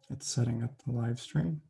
It's setting up the live stream.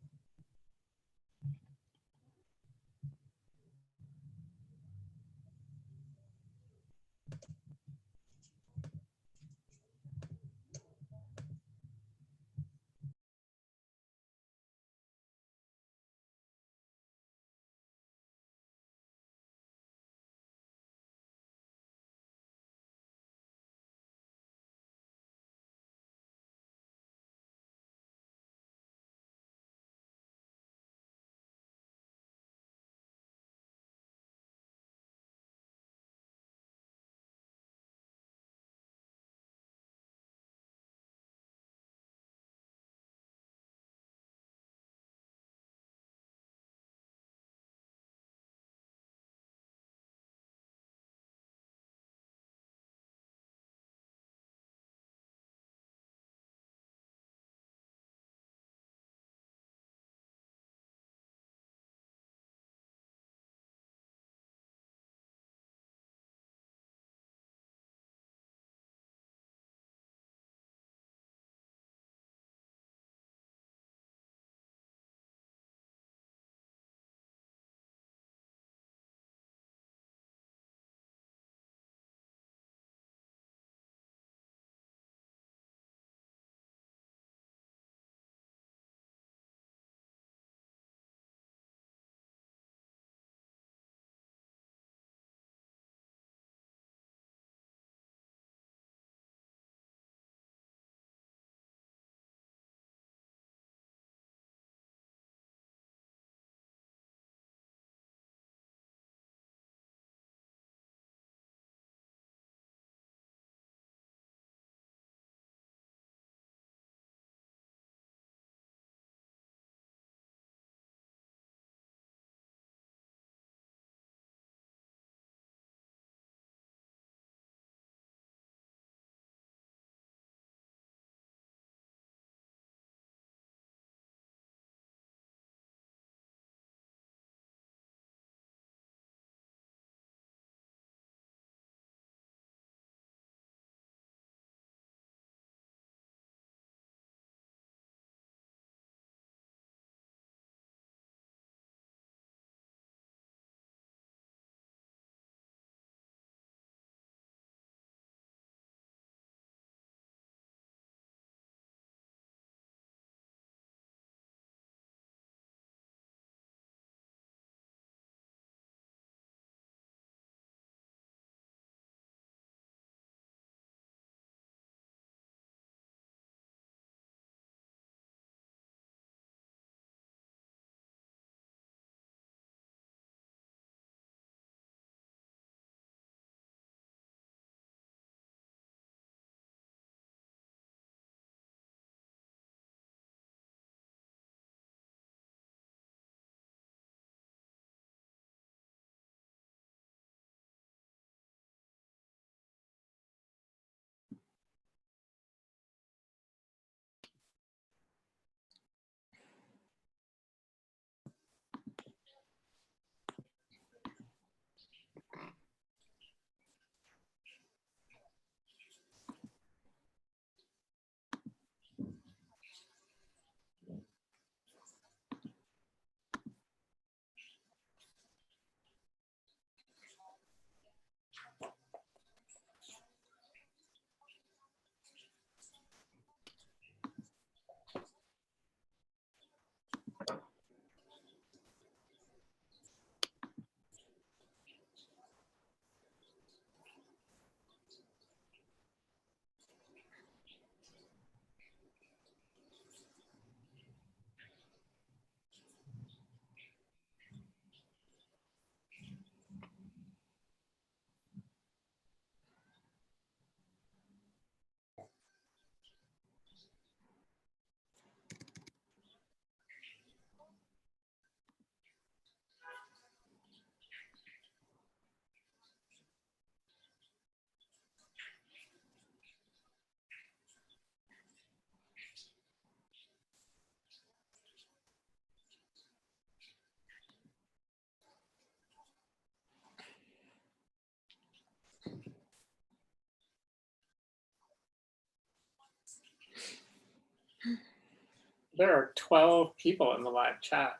There are 12 people in the live chat.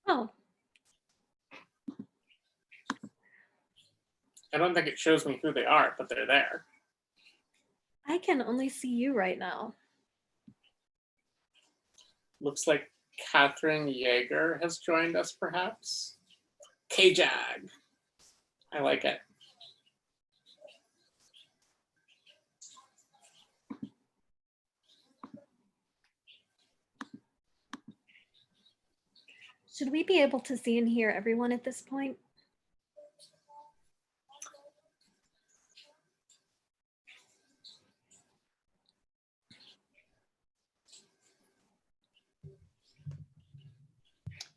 Oh, I don't think it shows me who they are, but they're there. I can only see you right now. Looks like Catherine Yeager has joined us, perhaps. K-Jag. I like it. Should we be able to see and hear everyone at this point?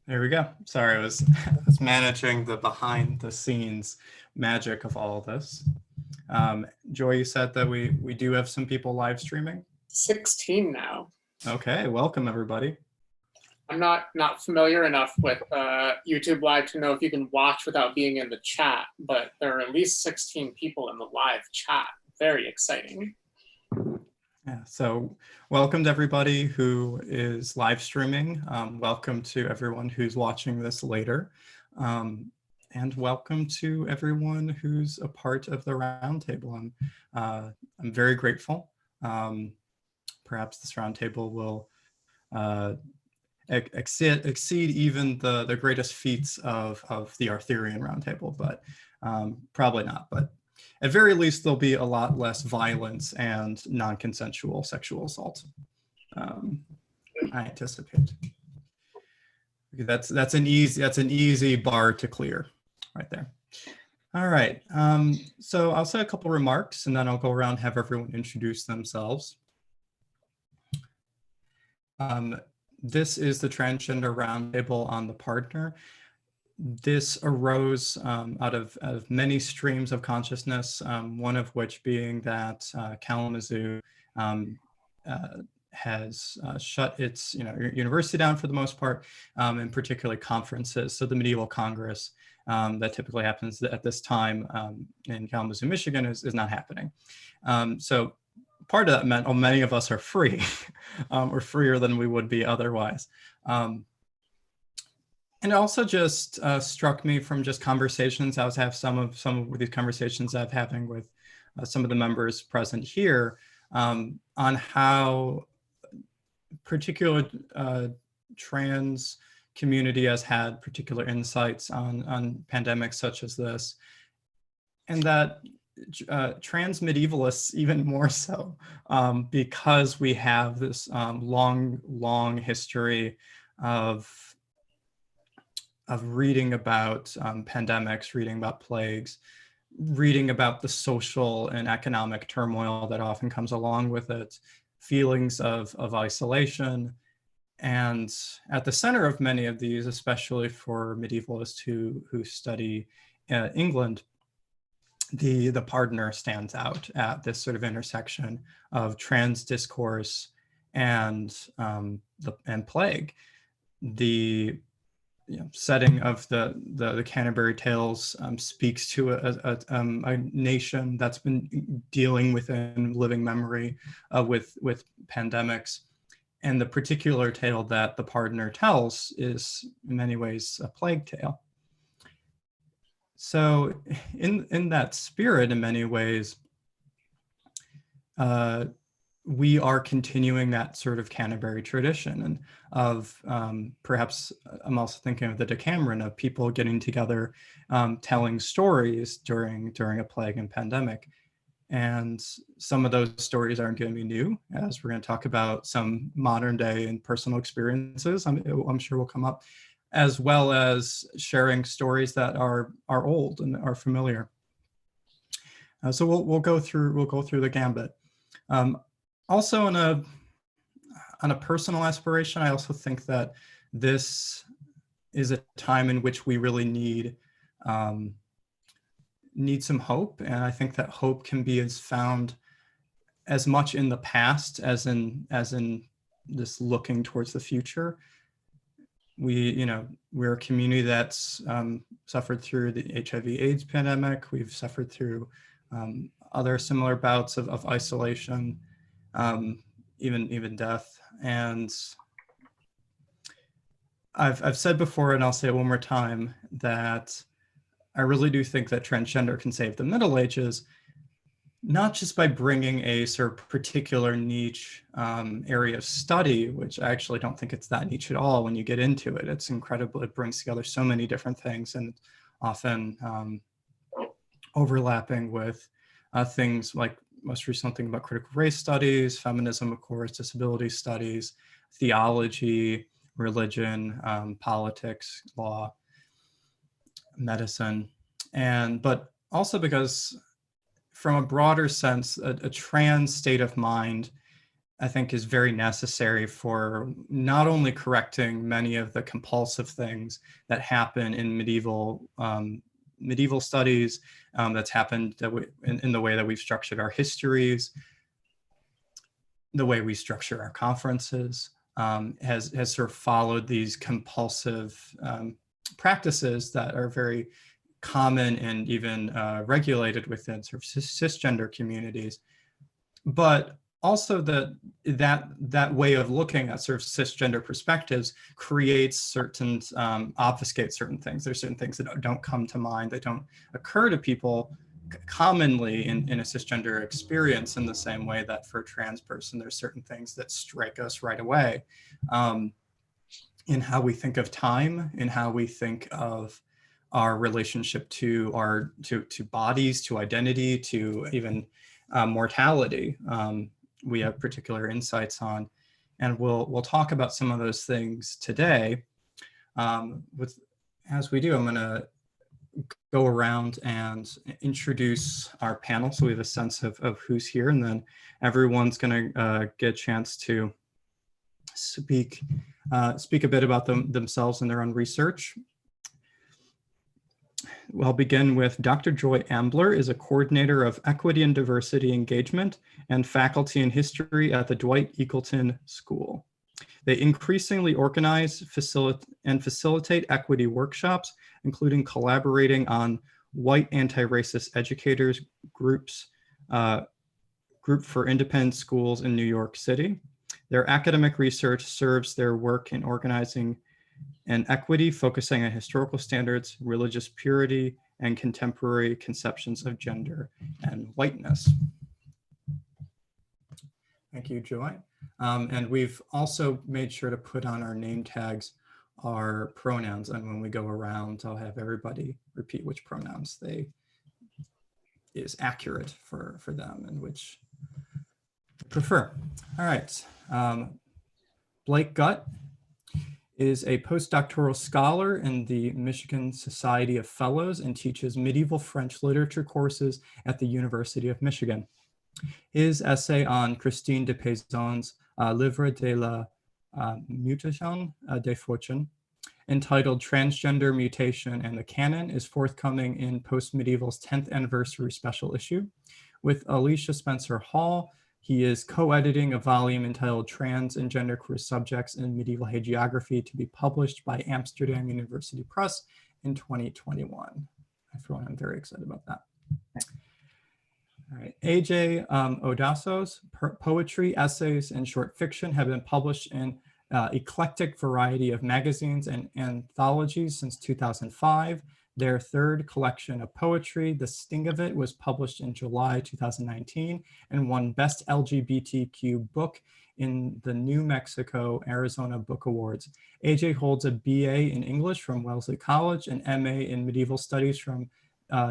There we go. Sorry, I was, I was managing the behind the scenes magic of all of this. Joy, you said that we do have some people live streaming. 16 now. Okay, welcome everybody. I'm not familiar enough with YouTube Live to know if you can watch without being in the chat, but there are at least 16 people in the live chat. Very exciting. Yeah, so welcome to everybody who is live streaming. Welcome to everyone who's watching this later. And welcome to everyone who's a part of the roundtable. I'm very grateful. Perhaps this roundtable will exceed even the greatest feats of the Arthurian roundtable, but probably not. But at very least, there'll be a lot less violence and non-consensual sexual assault. I anticipate. That's an easy bar to clear, right there. All right. So I'll say a couple remarks, and then I'll go around and have everyone introduce themselves. This is the Transgender Roundtable on the Partner. This arose out of many streams of consciousness, one of which being that Kalamazoo has shut its university down for the most part, and particularly conferences. So the Medieval Congress that typically happens at this time in Kalamazoo, Michigan is not happening. So part of that meant many of us are free, or freer than we would be otherwise. And it also just struck me from just conversations I was having, some of these conversations I'm having with some of the members present here, on how particular trans community has had particular insights on pandemics such as this, and that trans medievalists even more so, because we have this long history of reading about pandemics, reading about plagues, reading about the social and economic turmoil that often comes along with it, feelings of isolation. And at the center of many of these, especially for medievalists who study England, the Partner stands out at this sort of intersection of trans discourse and plague. The setting of the Canterbury Tales speaks to a nation that's been dealing with in living memory with pandemics, and the particular tale that the Partner tells is in many ways a plague tale. So in that spirit, in many ways, we are continuing that sort of Canterbury tradition, and of perhaps I'm also thinking of the Decameron, of people getting together, telling stories during a plague and pandemic. And some of those stories aren't going to be new, as we're going to talk about some modern day and personal experiences I'm sure will come up, as well as sharing stories that are old and are familiar. So we'll go through the gambit. Also on a personal aspiration, I also think that this is a time in which we really need some hope. And I think that hope can be found as much in the past as in this looking towards the future. We're a community that's suffered through the HIV/AIDS pandemic. We've suffered through other similar bouts of isolation, even death. And I've said before, and I'll say it one more time, that I really do think that transgender can save the Middle Ages, not just by bringing a sort of particular niche area of study, which I actually don't think it's that niche at all when you get into it. It's incredible. It brings together so many different things, and often overlapping with things like most recent thing about critical race studies, feminism, of course, disability studies, theology, religion, politics, law, medicine, but also because from a broader sense, a trans state of mind, I think, is very necessary for not only correcting many of the compulsive things that happen in medieval studies, that's happened in the way that we've structured our histories, the way we structure our conferences, has sort of followed these compulsive practices that are very common and even regulated within sort of cisgender communities, but also that way of looking at sort of cisgender perspectives creates certain, obfuscates certain things. There's certain things that don't come to mind, that don't occur to people commonly in a cisgender experience, in the same way that for a trans person, there's certain things that strike us right away in how we think of time, in how we think of our relationship to bodies, to identity, to even mortality. We have particular insights on, and we'll talk about some of those things today. As we do, I'm going to go around and introduce our panel so we have a sense of who's here, and then everyone's going to get a chance to speak a bit about themselves and their own research. I'll begin with Dr. Joy Ambler is a coordinator of equity and diversity engagement and faculty in history at the Dwight Eagleton School. They increasingly organize, and facilitate equity workshops, including collaborating on white anti-racist educators group for independent schools in New York City. Their academic research serves their work in organizing and equity, focusing on historical standards, religious purity, and contemporary conceptions of gender and whiteness. Thank you, Joy. And we've also made sure to put on our name tags our pronouns, and when we go around, I'll have everybody repeat which pronouns is accurate for them and which they prefer. All right. Blake Gutt is a postdoctoral scholar in the Michigan Society of Fellows and teaches medieval French literature courses at the University of Michigan. His essay on Christine de Pizan's Livre de la Mutation des Fortunes, entitled Transgender, Mutation, and the Canon, is forthcoming in Postmedieval's 10th anniversary special issue. With Alicia Spencer Hall, he is co-editing a volume entitled Trans and Gender Queer Subjects in Medieval Hagiography, to be published by Amsterdam University Press in 2021. I'm very excited about that. All right, AJ Odasso's poetry, essays, and short fiction have been published in eclectic variety of magazines and anthologies since 2005. Their third collection of poetry, The Sting of It, was published in July 2019 and won Best LGBTQ Book in the New Mexico Arizona Book Awards. AJ holds a BA in English from Wellesley College, an MA in Medieval Studies from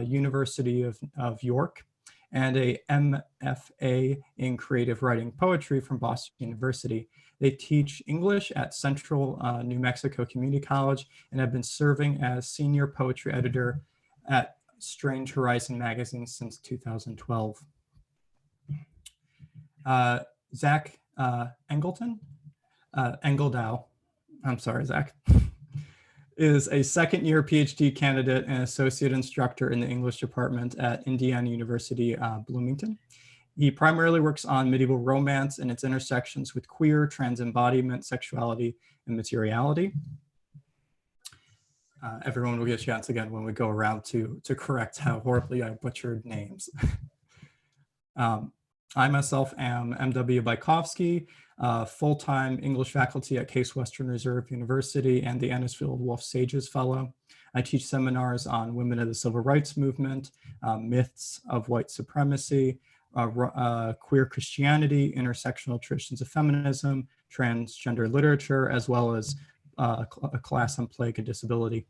University of York, and a MFA in Creative Writing Poetry from Boston University. They teach English at Central New Mexico Community College and have been serving as senior poetry editor at Strange Horizon magazine since 2012. Zack Angleton, Engeldow, I'm sorry, Zach, is a second-year PhD candidate and associate instructor in the English department at Indiana University, Bloomington. He primarily works on medieval romance and its intersections with queer, trans embodiment, sexuality, and materiality. Everyone will get a chance again when we go around to correct how horribly I butchered names. I myself am M.W. Bajkowski, full-time English faculty at Case Western Reserve University and the Anisfield Wolf Sages Fellow. I teach seminars on women of the civil rights movement, myths of white supremacy, queer Christianity, intersectional traditions of feminism, transgender literature, as well as a class on plague and disability.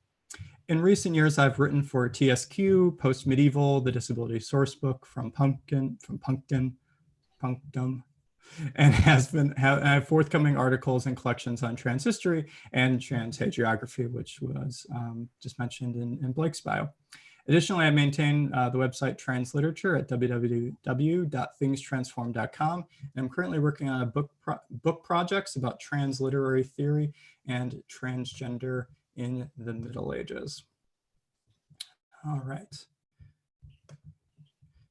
In recent years, I've written for TSQ, Post Medieval, the Disability Sourcebook, from Punctum, and have forthcoming articles and collections on trans history and trans hagiography, which was just mentioned in Blake's bio. Additionally, I maintain the website Transliterature at www.thingstransform.com, and I'm currently working on a book projects about trans literary theory and transgender in the Middle Ages. All right.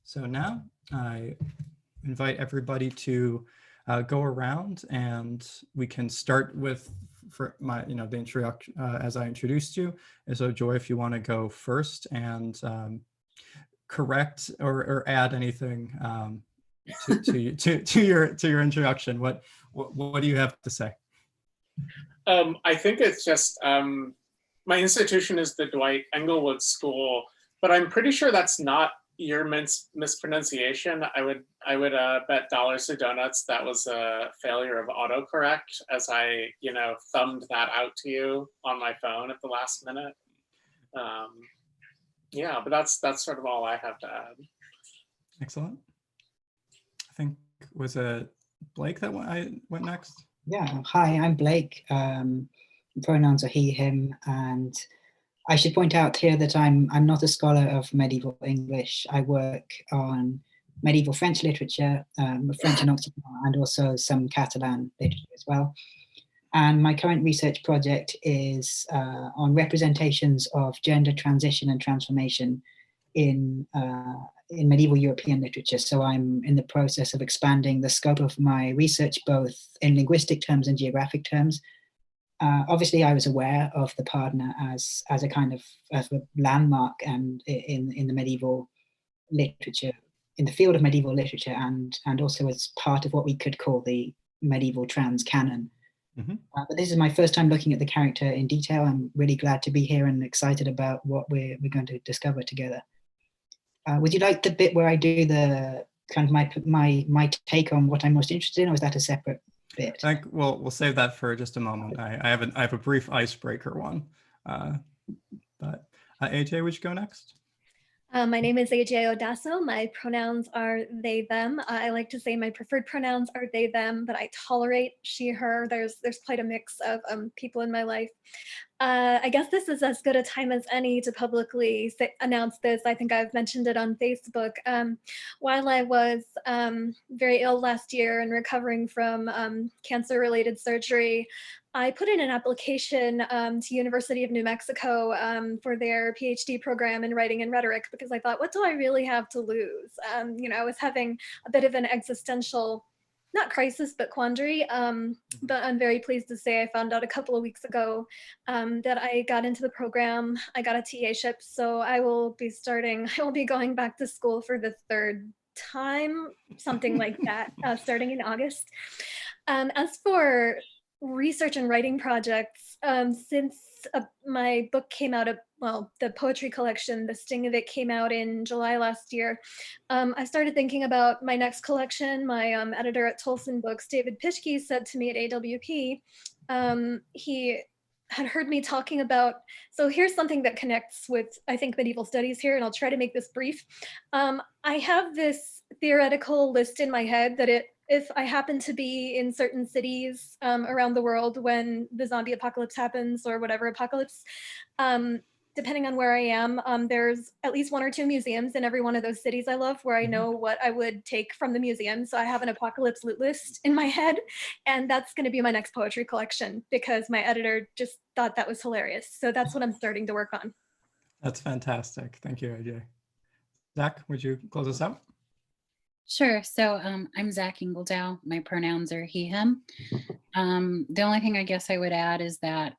So now I invite everybody to go around, and we can start with the introduction as I introduced you. So Joy, if you want to go first and correct or add anything to your introduction, what do you have to say? I think it's just my institution is the Dwight Englewood School, but I'm pretty sure that's not your mispronunciation. I would bet dollars to donuts that was a failure of autocorrect, as I thumbed that out to you on my phone at the last minute. Yeah, but that's sort of all I have to add. Excellent. I think was it Blake that went next? Yeah. Hi, I'm Blake. Pronouns are he, him, and I should point out here that I'm not a scholar of medieval English. I work on medieval French literature, French and Occitan, and also some Catalan literature as well. And my current research project is on representations of gender transition and transformation in medieval European literature. So I'm in the process of expanding the scope of my research, both in linguistic terms and geographic terms. Obviously, I was aware of the Partner as a kind of as a landmark and in the medieval literature, in the field of medieval literature, and also as part of what we could call the medieval trans canon. Mm-hmm. But this is my first time looking at the character in detail. I'm really glad to be here and excited about what we're going to discover together. Would you like the bit where I do the kind of my take on what I'm most interested in, or is that a separate bit? I think we'll save that for just a moment. I have a brief icebreaker one, but AJ, would you go next? My name is AJ Odasso. My pronouns are they, them. I like to say my preferred pronouns are they, them, but I tolerate she, her. There's quite a mix of people in my life. I guess this is as good a time as any to publicly announce this. I think I've mentioned it on Facebook. While I was very ill last year and recovering from cancer-related surgery, I put in an application to University of New Mexico for their PhD program in writing and rhetoric, because I thought, what do I really have to lose? I was having a bit of an existential, not crisis, but quandary. But I'm very pleased to say I found out a couple of weeks ago that I got into the program. I got a TA-ship, so I will be going back to school for the third time, something like that, starting in August. As for research and writing projects, since my book came out the poetry collection, The Sting of It, came out in July last year, I started thinking about my next collection. My editor at Tolson Books, David Pischke, said to me at AWP, he had heard me talking about, so here's something that connects with, I think, medieval studies here, and I'll try to make this brief. I have this theoretical list in my head that if I happen to be in certain cities around the world when the zombie apocalypse happens, or whatever apocalypse, depending on where I am, there's at least 1 or 2 museums in every one of those cities I love where I know what I would take from the museum. So I have an apocalypse loot list in my head, and that's going to be my next poetry collection because my editor just thought that was hilarious. So that's what I'm starting to work on. That's fantastic. Thank you, AJ. Zach, would you close us out? Sure. So I'm Zack Angleton. My pronouns are he, him. The only thing I guess I would add is that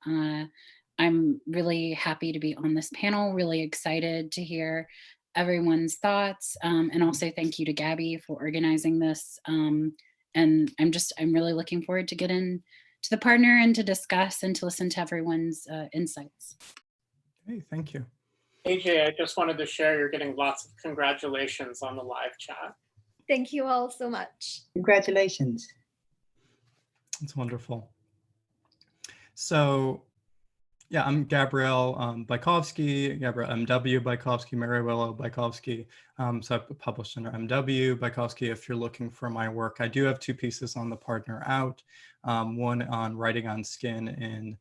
I'm really happy to be on this panel, really excited to hear everyone's thoughts. And also thank you to Gabby for organizing this. And I'm really looking forward to get in to the partner and to discuss and to listen to everyone's insights. Hey, thank you. AJ, I just wanted to share you're getting lots of congratulations on the live chat. Thank you all so much. Congratulations. It's wonderful. So, yeah, I'm Gabrielle Bajkowski, Gabrielle M.W. Bajkowski, Mary Willow Bajkowski. So I've published under M.W. Bajkowski. If you're looking for my work, I do have 2 pieces on the partner out. One on writing on skin in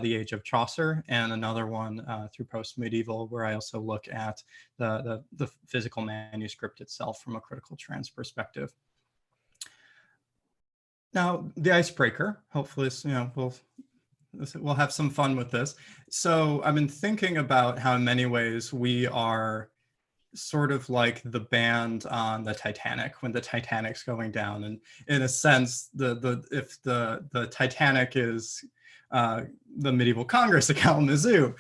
the age of Chaucer, and another one through post-medieval, where I also look at the physical manuscript itself from a critical trans perspective. Now, the icebreaker, hopefully, we'll have some fun with this. So I've been thinking about how in many ways we are sort of like the band on the Titanic when the Titanic's going down. And in a sense, if the Titanic is the medieval Congress at Kalamazoo,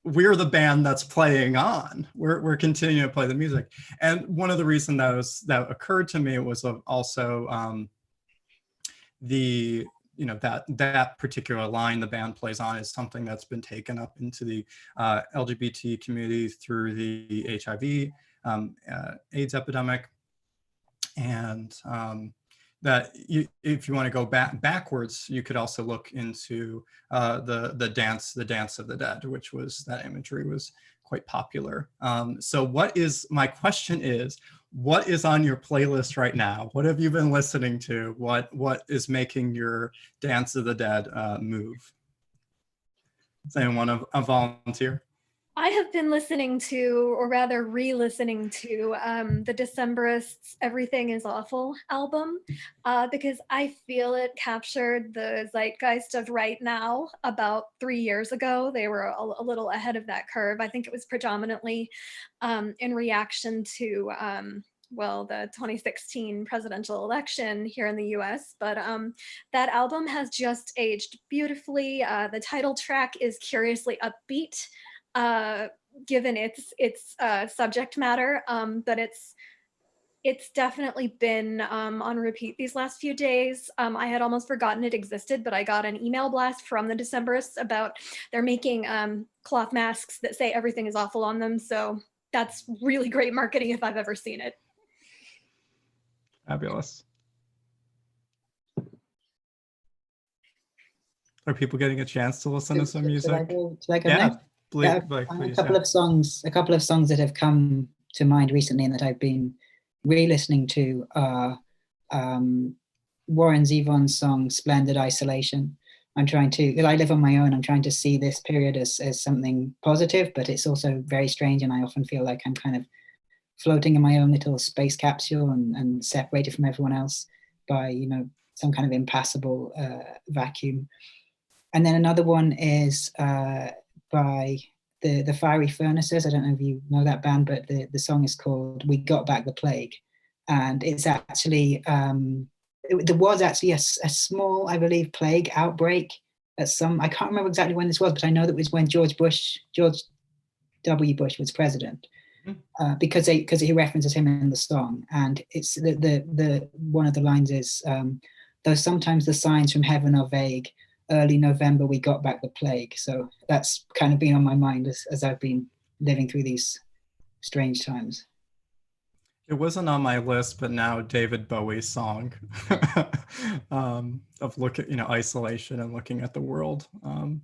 we're the band that's playing on. We're continuing to play the music. And one of the reasons that occurred to me was also that particular line the band plays on is something that's been taken up into the LGBT community through the HIV AIDS epidemic. And that if you want to go backwards, you could also look into the dance of the dead, which was, that imagery was quite popular. So my question is, what is on your playlist right now? What have you been listening to? What is making your Dance of the Dead move? Does anyone want to volunteer? I have been listening to, or rather re-listening to, the Decemberists' Everything is Awful album, because I feel it captured the zeitgeist of right now. About 3 years ago, they were a little ahead of that curve. I think it was predominantly in reaction to, the 2016 presidential election here in the US, but that album has just aged beautifully. The title track is curiously upbeat, given its subject matter, but it's definitely been on repeat these last few days. I had almost forgotten it existed, but I got an email blast from the Decemberists about they're making cloth masks that say everything is awful on them. So that's really great marketing if I've ever seen it. Fabulous. Are people getting a chance to listen to some music? Should I go next? Please, a couple of songs that have come to mind recently and that I've been re-listening to are Warren Zevon's song "Splendid Isolation." I live on my own. I'm trying to see this period as something positive, but it's also very strange, and I often feel like I'm kind of floating in my own little space capsule and separated from everyone else by some kind of impassable vacuum. And then another one is by the Fiery Furnaces. I don't know if you know that band, but the song is called "We Got Back the Plague," and it's actually there was actually a small, I believe, plague outbreak at I can't remember exactly when this was, but I know that it was when George W. Bush was president, because he references him in the song, and it's the one of the lines is, though sometimes the signs from heaven are vague, early November we got back the plague. So that's kind of been on my mind as I've been living through these strange times. It wasn't on my list, but now David Bowie's song of isolation and looking at the world, and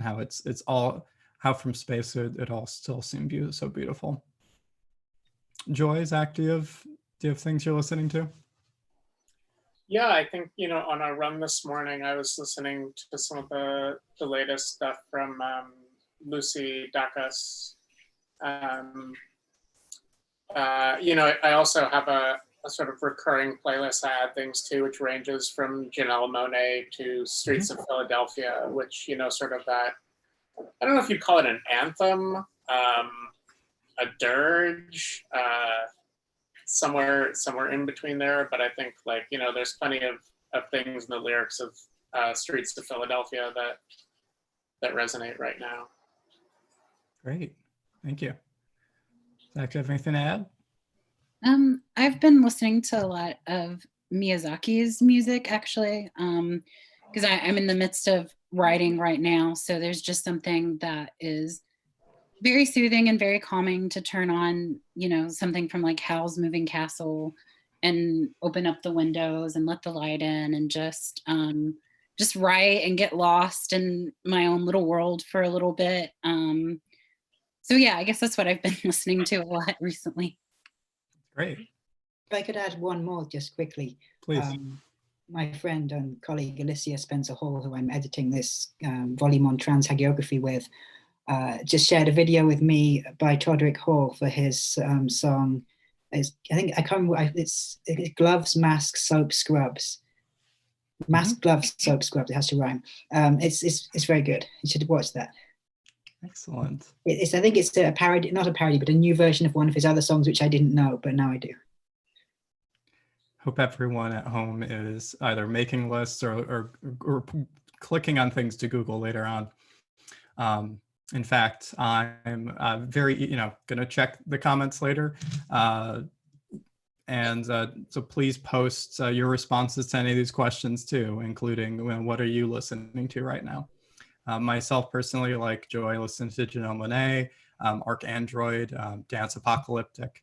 how it's all, how from space it all still seems so beautiful. Joy, Zach, do you have things you're listening to? Yeah, I think, on our run this morning, I was listening to some of the latest stuff from Lucy Dacus. I also have a sort of recurring playlist I add things to, which ranges from Janelle Monáe to Streets of Philadelphia, which, sort of that, I don't know if you'd call it an anthem, a dirge, somewhere in between there. But I think there's plenty of things in the lyrics of Streets of Philadelphia that resonate right now. Great, thank you. Zach, do you have anything to add? I've been listening to a lot of Miyazaki's music, actually, because I'm in the midst of writing right now. So there's just something that is very soothing and very calming to turn on, you know, something from like Howl's Moving Castle and open up the windows and let the light in and just write and get lost in my own little world for a little bit. So yeah, I guess that's what I've been listening to a lot recently. Great. If I could add one more just quickly. Please. My friend and colleague Alicia Spencer Hall, who I'm editing this volume on trans hagiography with, just shared a video with me by Todrick Hall for his song. I can't remember. It's Gloves, Masks, Soap, Scrubs. Mask, Gloves, Soap, Scrubs. It has to rhyme. It's very good. You should watch that. Excellent. I think it's a parody, not a parody, but a new version of one of his other songs, which I didn't know, but now I do. Hope everyone at home is either making lists or clicking on things to Google later on. In fact, I'm very, going to check the comments later. So please post your responses to any of these questions too, including what are you listening to right now? Myself personally, like Joy, I listen to Janelle Monáe, Arc Android, Dance Apocalyptic,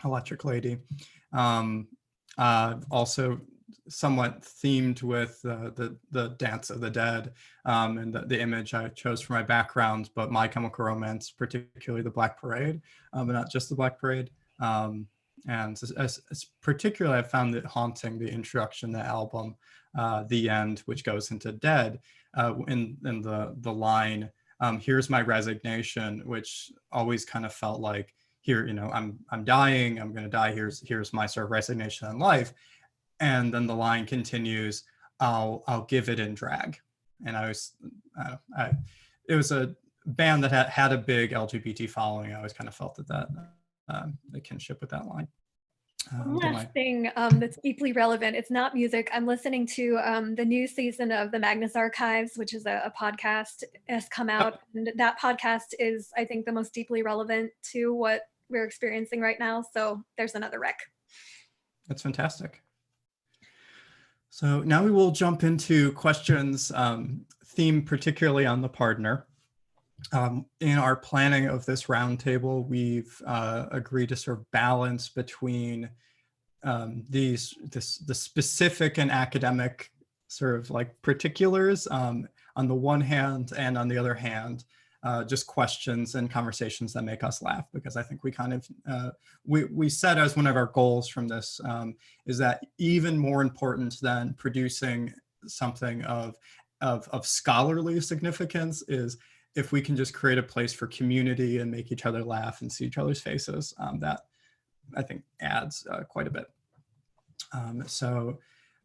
Electric Lady. Also somewhat themed with the Dance of the Dead and the image I chose for my background, but My Chemical Romance, particularly the Black Parade, but not just the Black Parade. And as particularly, I found it haunting, the introduction to the album, The End, which goes into Dead, in the line, here's my resignation, which always kind of felt like, here, I'm dying, I'm gonna die, here's my sort of resignation in life. And then the line continues, I'll give it in drag. And it was a band that had a big LGBT following. I always kind of felt that the kinship with that line. One last thing that's deeply relevant. It's not music. I'm listening to the new season of the Magnus Archives, which is a podcast has come out. And that podcast is, I think, the most deeply relevant to what we're experiencing right now. So there's another rec. That's fantastic. So now we will jump into questions themed particularly on the partner. In our planning of this roundtable, we've agreed to sort of balance between the specific and academic sort of like particulars on the one hand, and on the other hand, just questions and conversations that make us laugh, because I think we kind of, we set as one of our goals from this is that even more important than producing something of scholarly significance is if we can just create a place for community and make each other laugh and see each other's faces, that I think adds quite a bit.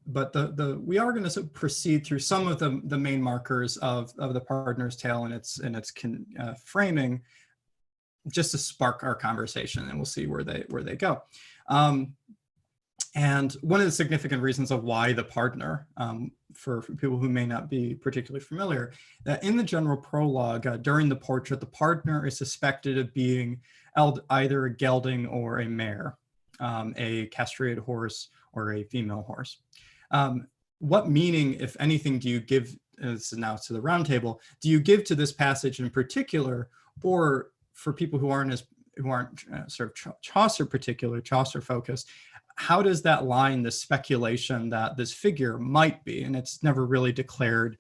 But we are going to proceed through some of the main markers of the partner's tale and its framing, just to spark our conversation, and we'll see where they go. And one of the significant reasons of why the partner, for people who may not be particularly familiar, that in the general prologue, during the portrait, the partner is suspected of being either a gelding or a mare, a castrated horse or a female horse. What meaning, if anything, do you give, this is now to the roundtable, do you give to this passage in particular, or for people who aren't sort of Chaucer focused, how does that line, the speculation that this figure might be, and it's never really declared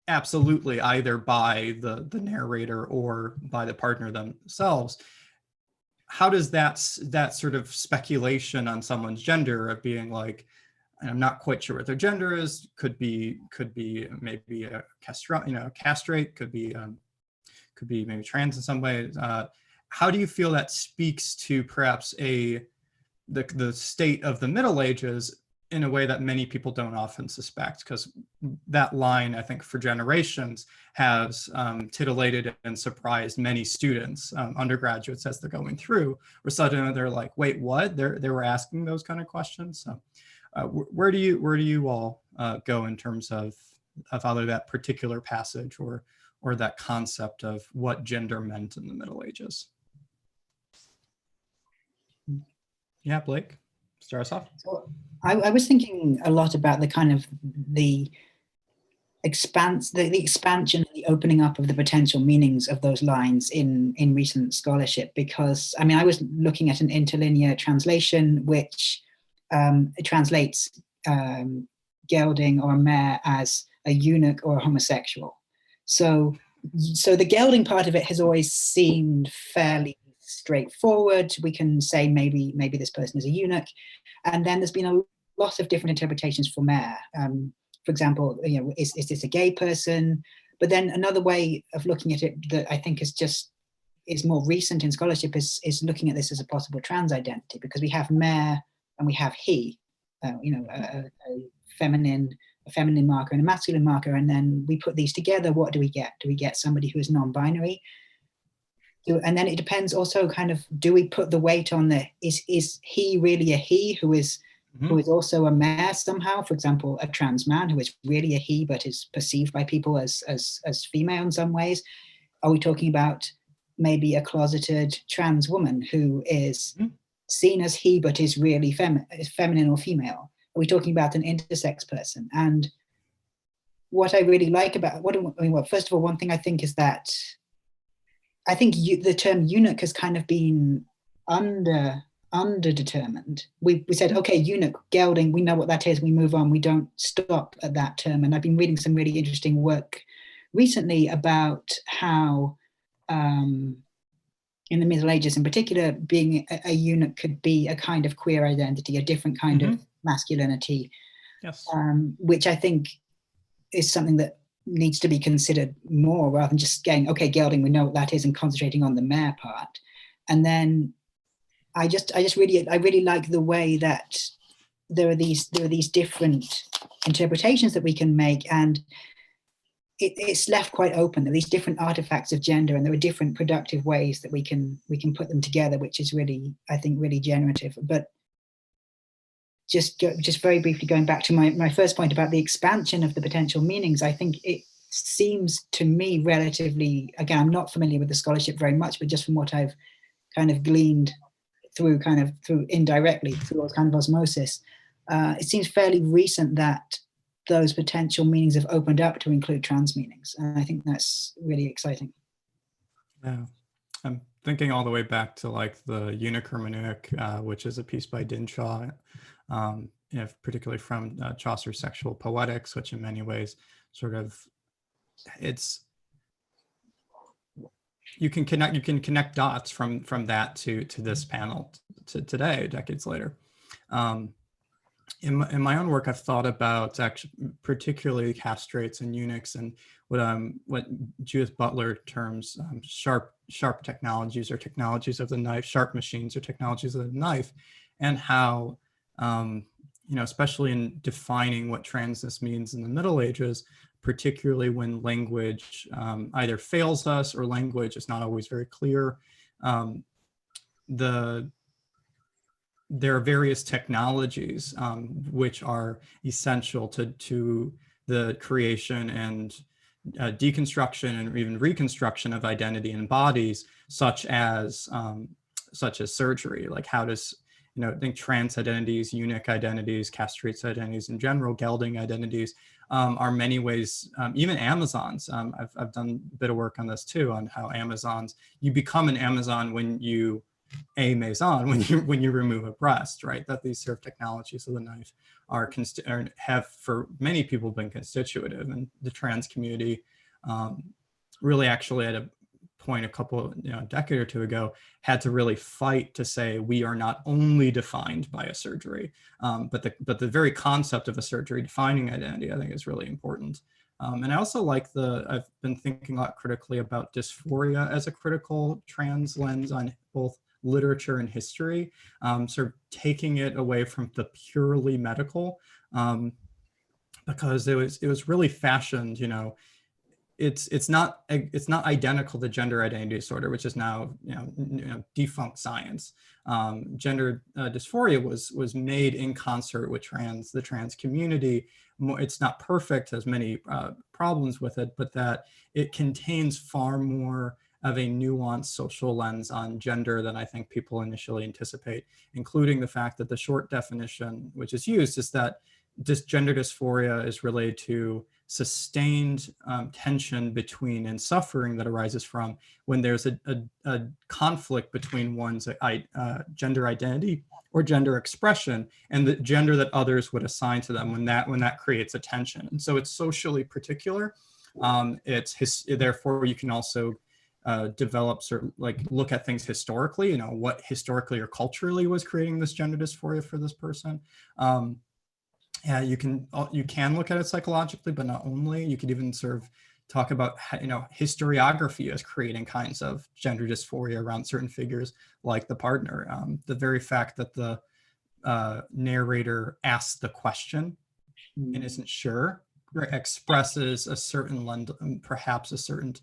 absolutely either by the narrator or by the partner themselves, how does that sort of speculation on someone's gender of being like, I'm not quite sure what their gender is, could be maybe a castrate, could be maybe trans in some way. How do you feel that speaks to perhaps the state of the Middle Ages in a way that many people don't often suspect? Because that line, I think, for generations has titillated and surprised many students, undergraduates, as they're going through, where suddenly they're like, wait, what? They were asking those kind of questions. So where do you all go in terms of either that particular passage or or that concept of what gender meant in the Middle Ages. Yeah, Blake, start us off. So I was thinking a lot about the kind of the expansion, the opening up of the potential meanings of those lines in recent scholarship, because I mean, I was looking at an interlinear translation which translates gelding or mare as a eunuch or a homosexual. So the gelding part of it has always seemed fairly straightforward. We can say maybe this person is a eunuch, and then there's been a lot of different interpretations for mare. For example, you know, is this a gay person? But then another way of looking at it that I think is more recent in scholarship is looking at this as a possible trans identity, because we have mare and we have he, you know, a feminine marker and a masculine marker, and then we put these together. What do we get? Do we get somebody who is non-binary? And then it depends also kind of, do we put the weight on the, is he really a he who is also a mare somehow? For example, a trans man who is really a he but is perceived by people as female in some ways. Are we talking about maybe a closeted trans woman who is seen as he but is really feminine or female? Are we talking about an intersex person? And what I really like about, first of all, one thing I think is that I think the term eunuch has kind of been underdetermined. We said, okay, eunuch, gelding, we know what that is, we move on, we don't stop at that term. And I've been reading some really interesting work recently about how in the Middle Ages in particular, being a eunuch could be a kind of queer identity, a different kind of masculinity, yes. Which I think is something that needs to be considered more, rather than just going, okay, gelding, we know what that is, and concentrating on the mare part. And then I really like the way that there are these different interpretations that we can make, and it's left quite open. There are these different artifacts of gender, and there are different productive ways that we can put them together, which is really, I think, really generative. But just very briefly going back to my first point about the expansion of the potential meanings, I think it seems to me relatively, again, I'm not familiar with the scholarship very much, but just from what I've kind of gleaned through indirectly through kind of osmosis, it seems fairly recent that those potential meanings have opened up to include trans meanings. And I think that's really exciting. Yeah. I'm thinking all the way back to like the Eunuch Hermeneutic, which is a piece by Dinshaw, particularly from Chaucer's Sexual Poetics, which in many ways sort of, you can connect dots from that to this panel to today, decades later. In my own work, I've thought about actually particularly castrates and eunuchs, and what Judith Butler terms sharp technologies, or technologies of the knife, sharp machines or technologies of the knife, and how especially in defining what transness means in the Middle Ages, particularly when language either fails us or language is not always very clear. There are various technologies which are essential to the creation and deconstruction and even reconstruction of identity in bodies, such as surgery. Like, how does, I think trans identities, eunuch identities, castrates identities in general, gelding identities are many ways, even Amazons. I've done a bit of work on this too, on how Amazons, you become an Amazon when you when you remove a breast, right? That these sort of technologies of the knife have for many people been constitutive, and the trans community really actually at a point a decade or two ago had to really fight to say we are not only defined by a surgery, but the very concept of a surgery defining identity, I think, is really important. And I also like I've been thinking a lot critically about dysphoria as a critical trans lens on both literature and history, sort of taking it away from the purely medical, because it was really fashioned, it's not identical to gender identity disorder, which is now defunct science. Gender dysphoria was made in concert with the trans community. It's not perfect, has many problems with it, but that it contains far more of a nuanced social lens on gender than I think people initially anticipate, including the fact that the short definition which is used is that gender dysphoria is related to sustained tension between and suffering that arises from when there's a conflict between one's gender identity or gender expression and the gender that others would assign to them, when that creates a tension. And so it's socially particular. Therefore you can also develop look at things historically, what historically or culturally was creating this gender dysphoria for this person. Yeah, you can look at it psychologically, but not only. You could even talk about historiography as creating kinds of gender dysphoria around certain figures like the partner. The very fact that the narrator asks the question and isn't sure expresses a certain perhaps a certain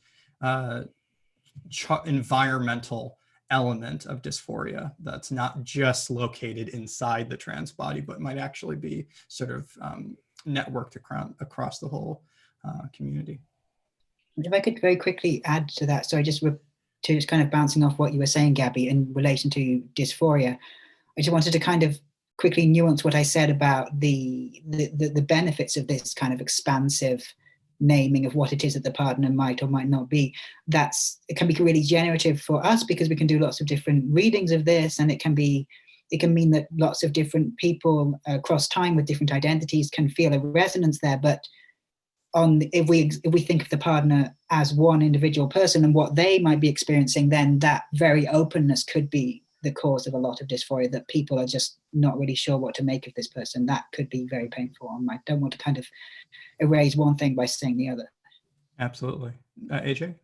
environmental element of dysphoria that's not just located inside the trans body, but might actually be sort of networked across the whole community. If I could very quickly add to that, so just kind of bouncing off what you were saying, Gabby, in relation to dysphoria, I just wanted to kind of quickly nuance what I said about the benefits of this kind of expansive naming of what it is that the partner might or might not be. It can be really generative for us because we can do lots of different readings of this, and it can mean that lots of different people across time with different identities can feel a resonance there. But if we think of the partner as one individual person and what they might be experiencing, then that very openness could be the cause of a lot of dysphoria, that people are just not really sure what to make of this person. That could be very painful. I don't want to kind of erase one thing by saying the other. Absolutely. AJ?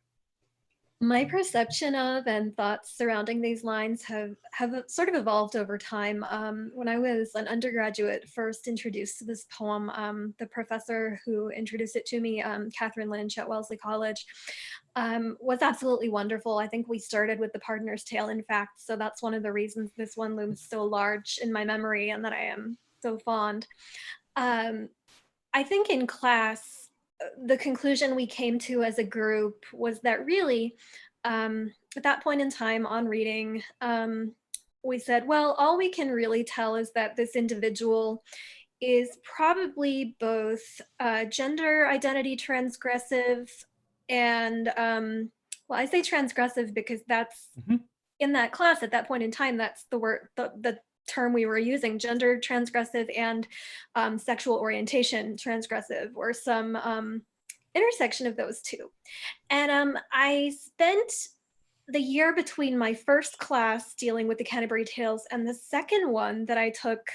My perception of and thoughts surrounding these lines have sort of evolved over time. When I was an undergraduate, first introduced to this poem, the professor who introduced it to me, Catherine Lynch at Wellesley College, was absolutely wonderful. I think we started with The Partner's Tale, in fact, so that's one of the reasons this one looms so large in my memory and that I am so fond. I think in class, the conclusion we came to as a group was that really, at that point in time on reading, we said, well, all we can really tell is that this individual is probably both gender identity transgressive and, well, I say transgressive because that's in that class at that point in time, that's the word, the term we were using, gender transgressive and sexual orientation transgressive, or some intersection of those two. And I spent the year between my first class dealing with the Canterbury Tales and the second one that I took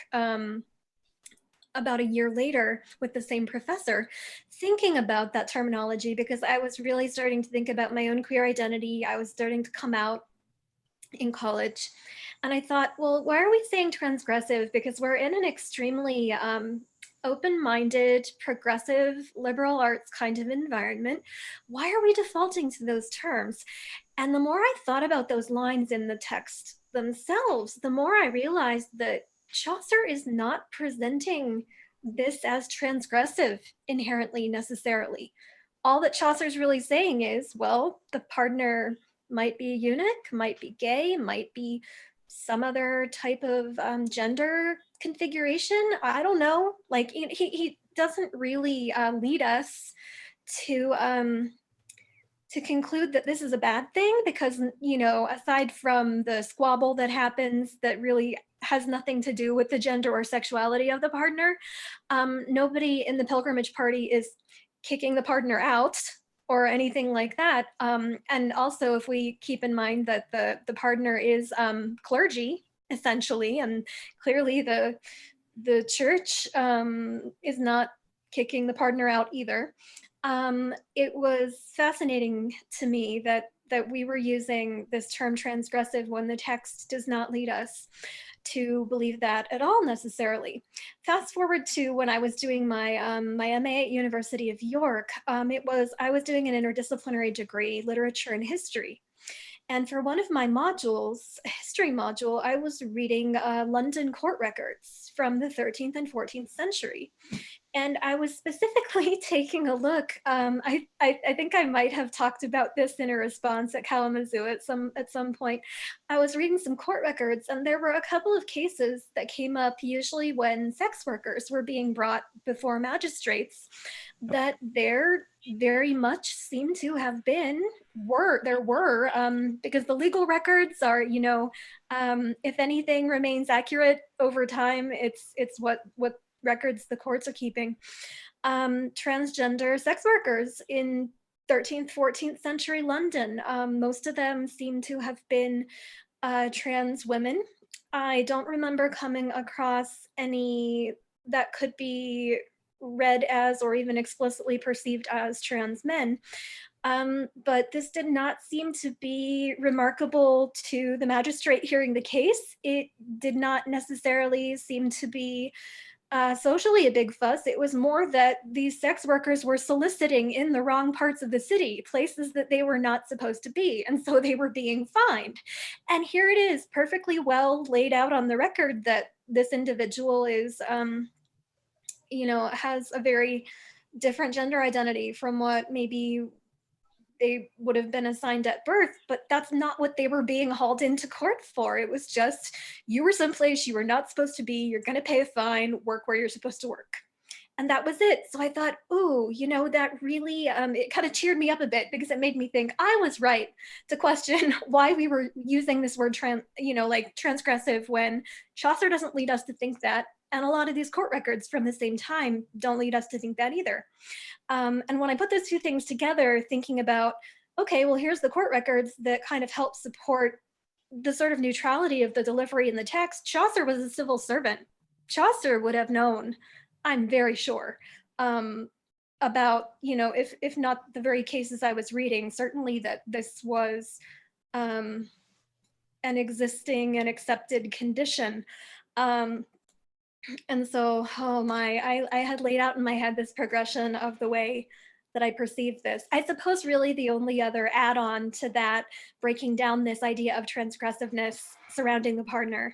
about a year later with the same professor, thinking about that terminology, because I was really starting to think about my own queer identity. I was starting to come out in college. And I thought, well, why are we saying transgressive? Because we're in an extremely open-minded, progressive, liberal arts kind of environment. Why are we defaulting to those terms? And the more I thought about those lines in the text themselves, the more I realized that Chaucer is not presenting this as transgressive inherently, necessarily. All that Chaucer's really saying is, well, the partner might be a eunuch, might be gay, might be some other type of gender configuration. I don't know. Like he doesn't really lead us to conclude that this is a bad thing, because, you know, aside from the squabble that happens that really has nothing to do with the gender or sexuality of the partner, nobody in the pilgrimage party is kicking the partner out or anything like that. And also, if we keep in mind that the partner is clergy, essentially, and clearly the church is not kicking the partner out either. It was fascinating to me that we were using this term transgressive when the text does not lead us to believe that at all necessarily. fast forward to when I was doing my my MA at University of York. I was doing an interdisciplinary degree, literature and history. And for one of my modules, a history module, I was reading London court records from the 13th and 14th century. And I was specifically taking a look. I think I might have talked about this in a response at Kalamazoo at some point. I was reading some court records, and there were a couple of cases that came up, usually when sex workers were being brought before magistrates, that there very much seem to have been because the legal records are, if anything remains accurate over time, it's what records the courts are keeping. Transgender sex workers in 13th, 14th century London. Most of them seem to have been trans women. I don't remember coming across any that could be read as or even explicitly perceived as trans men. But this did not seem to be remarkable to the magistrate hearing the case. It did not necessarily seem to be socially a big fuss. It was more that these sex workers were soliciting in the wrong parts of the city, places that they were not supposed to be, and so they were being fined. And here it is, perfectly well laid out on the record that this individual is, has a very different gender identity from what maybe they would have been assigned at birth, but that's not what they were being hauled into court for. It was just, you were someplace you were not supposed to be, you're gonna pay a fine, work where you're supposed to work. And that was it. So I thought, ooh, that really, it kind of cheered me up a bit, because it made me think I was right to question why we were using this word transgressive, when Chaucer doesn't lead us to think that. And a lot of these court records from the same time don't lead us to think that either. And when I put those two things together, thinking about, okay, well, here's the court records that kind of help support the sort of neutrality of the delivery in the text. Chaucer was a civil servant. Chaucer would have known, I'm very sure, about, if not the very cases I was reading, certainly that this was an existing and accepted condition. And so, I had laid out in my head this progression of the way that I perceived this. I suppose really the only other add-on to that, breaking down this idea of transgressiveness surrounding the partner,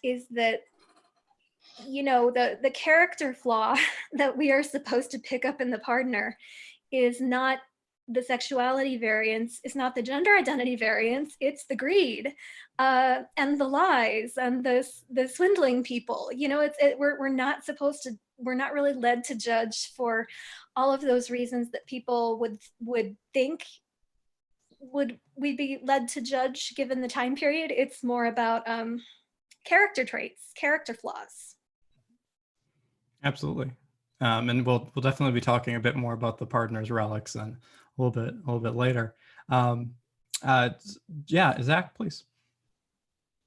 is that, the character flaw that we are supposed to pick up in the partner is not the sexuality variance, it's not the gender identity variance, it's the greed and the lies and the swindling people. We're not supposed to, we're not really led to judge for all of those reasons that people would think we'd be led to judge given the time period. It's more about character traits, character flaws. Absolutely. And we'll definitely be talking a bit more about the partner's relics and a little bit later. Yeah, Zach, please.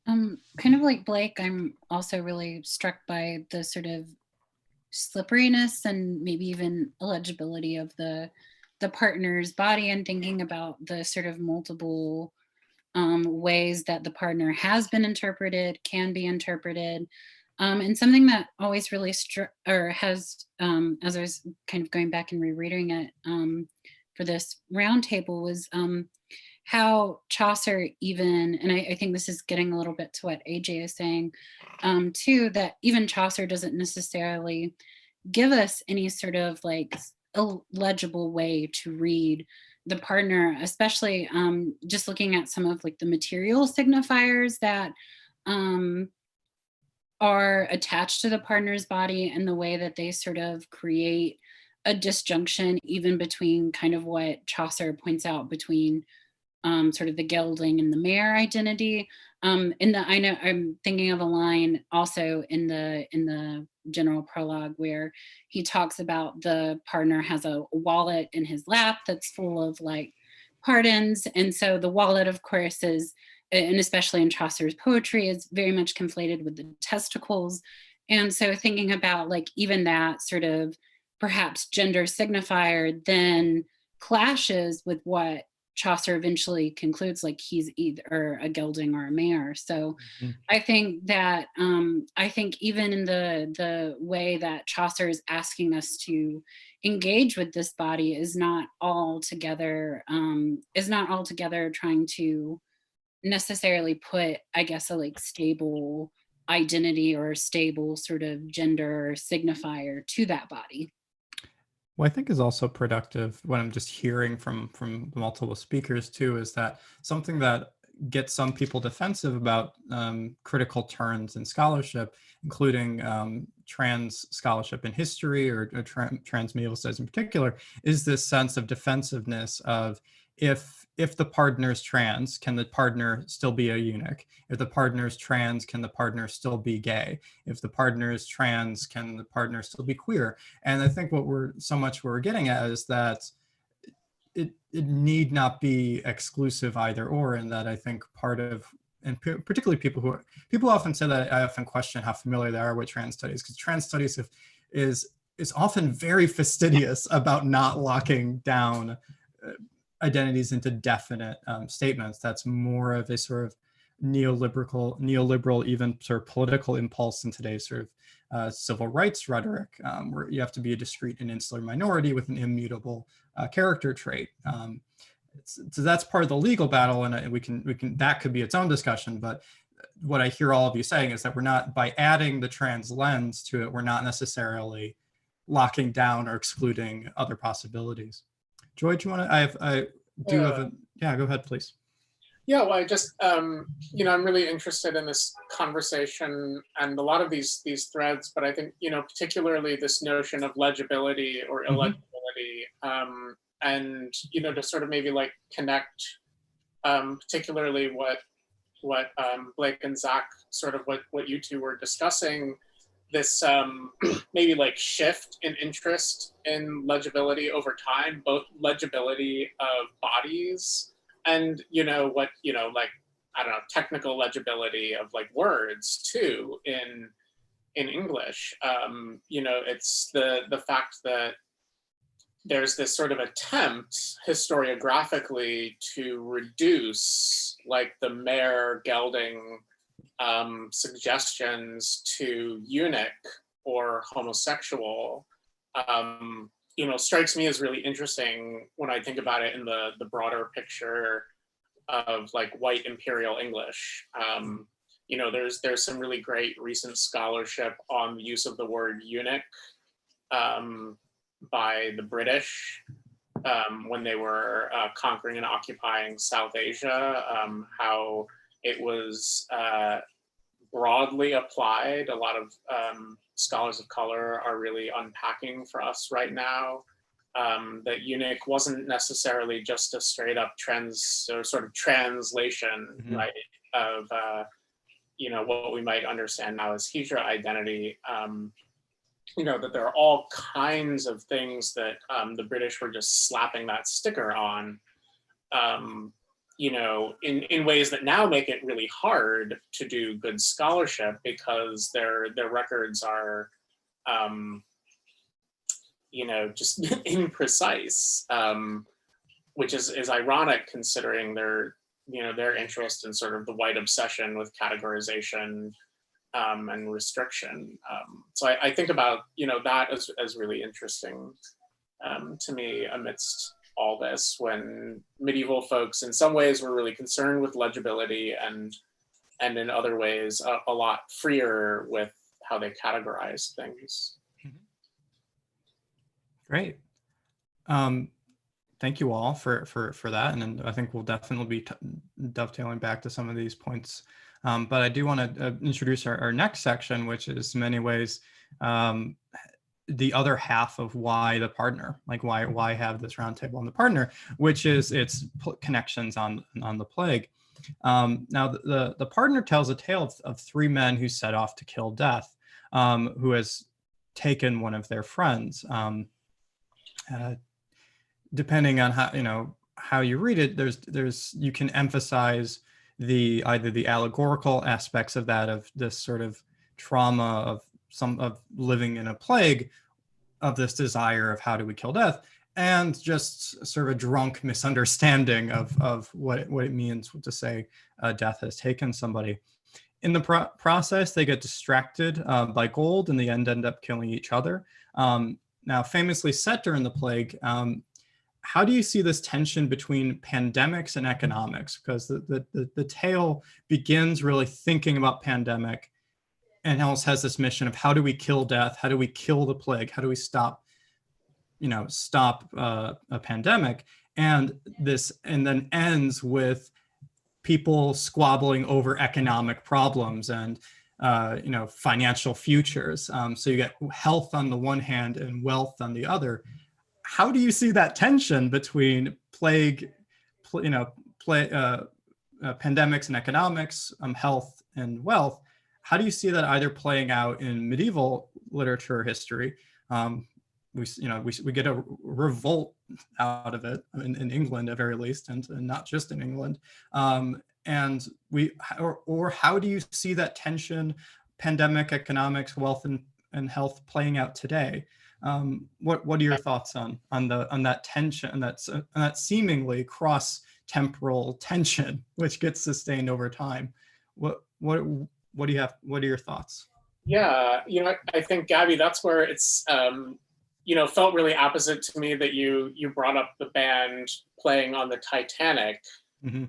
Kind of like Blake, I'm also really struck by the sort of slipperiness and maybe even illegibility of the partner's body, and thinking about the sort of multiple ways that the partner has been interpreted, can be interpreted. And something that always really as I was kind of going back and rereading it for this roundtable, was how Chaucer even, and I think this is getting a little bit to what AJ is saying too, that even Chaucer doesn't necessarily give us any sort of like legible way to read the partner, especially just looking at some of like the material signifiers that are attached to the partner's body, and the way that they sort of create a disjunction even between kind of what Chaucer points out between sort of the gelding and the mare identity. I know I'm thinking of a line also in the general prologue where he talks about the partner has a wallet in his lap that's full of like pardons, and so the wallet, of course, is, and especially in Chaucer's poetry, is very much conflated with the testicles. And so thinking about like even that sort of perhaps gender signifier then clashes with what Chaucer eventually concludes like he's either a gelding or a mare. So Mhm. I think that I think even in the way that Chaucer is asking us to engage with this body is not altogether trying to necessarily put, I guess, a like stable identity or a stable sort of gender signifier to that body. What I think is also productive, what I'm just hearing from multiple speakers too, is that something that gets some people defensive about critical turns in scholarship, including trans scholarship in history or trans medieval studies in particular, is this sense of defensiveness of if the partner's trans, can the partner still be a eunuch? If the partner's trans, can the partner still be gay? If the partner is trans, can the partner still be queer? And I think what we're getting at is that it need not be exclusive either or, and that I think part of, and particularly people often say that I often question how familiar they are with trans studies, because trans studies is often very fastidious about not locking down identities into definite statements. That's more of a sort of neoliberal, even sort of political impulse in today's sort of civil rights rhetoric, where you have to be a discrete and insular minority with an immutable character trait. So that's part of the legal battle, and we can that could be its own discussion. But what I hear all of you saying is that we're not, by adding the trans lens to it, we're not necessarily locking down or excluding other possibilities. Joy, do you want to? I do have a, yeah. Go ahead, please. Yeah, well, I just, you know, I'm really interested in this conversation and a lot of these threads, but I think, you know, particularly this notion of legibility or illegibility, and, you know, to sort of maybe like connect, particularly what Blake and Zach, sort of what you two were discussing, this maybe like shift in interest in legibility over time, both legibility of bodies and, you know, what, you know, like, I don't know, technical legibility of like words too in English. You know, it's the fact that there's this sort of attempt historiographically to reduce like the mare gelding suggestions to eunuch or homosexual, you know, strikes me as really interesting when I think about it in the broader picture of like white imperial English. You know, there's some really great recent scholarship on the use of the word eunuch by the British when they were conquering and occupying South Asia, how it was broadly applied. A lot of scholars of color are really unpacking for us right now that eunuch wasn't necessarily just a straight up sort of translation, right, of you know, what we might understand now as hijra identity. You know, that there are all kinds of things that the British were just slapping that sticker on, you know, in ways that now make it really hard to do good scholarship because their records are, you know, just imprecise, which is ironic considering their, you know, their interest in sort of the white obsession with categorization and restriction. So I think about, you know, that as really interesting to me amidst all this, when medieval folks in some ways were really concerned with legibility and in other ways a lot freer with how they categorize things. Great. Thank you all for that, and I think we'll definitely be dovetailing back to some of these points. But I do want to introduce our next section, which is in many ways the other half of why the partner, like why have this roundtable on the partner, which is its connections on the plague. Now the partner tells a tale of three men who set off to kill death, who has taken one of their friends. Depending on how you read it, there's you can emphasize either the allegorical aspects of that, of this sort of trauma of living in a plague, of this desire of how do we kill death, and just sort of a drunk misunderstanding of what it means to say death has taken somebody. In the process, they get distracted by gold, and they end up killing each other. Now, famously set during the plague, how do you see this tension between pandemics and economics? Because the tale begins really thinking about pandemic, and also has this mission of how do we kill death? How do we kill the plague? How do we stop a pandemic? And then ends with people squabbling over economic problems and financial futures. So you get health on the one hand and wealth on the other. How do you see that tension between plague, pandemics and economics, health and wealth? How do you see that either playing out in medieval literature or history? We get a revolt out of it in England, at very least, and not just in England. And how do you see that tension, pandemic, economics, wealth, and health playing out today? What are your thoughts on that tension and that seemingly cross-temporal tension which gets sustained over time? What do you have? What are your thoughts? Yeah, I think, Gabby, that's where it's felt really opposite to me that you brought up the band playing on the Titanic. Mm-hmm.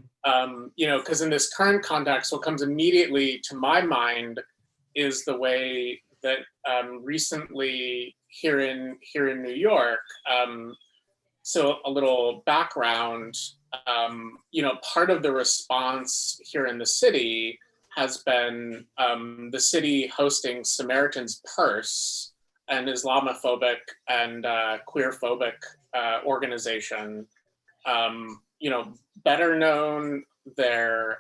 Because in this current context, what comes immediately to my mind is the way that recently here in New York. So a little background. Part of the response here in the city has been the city hosting Samaritan's Purse, an Islamophobic and queerphobic organization. Better known, their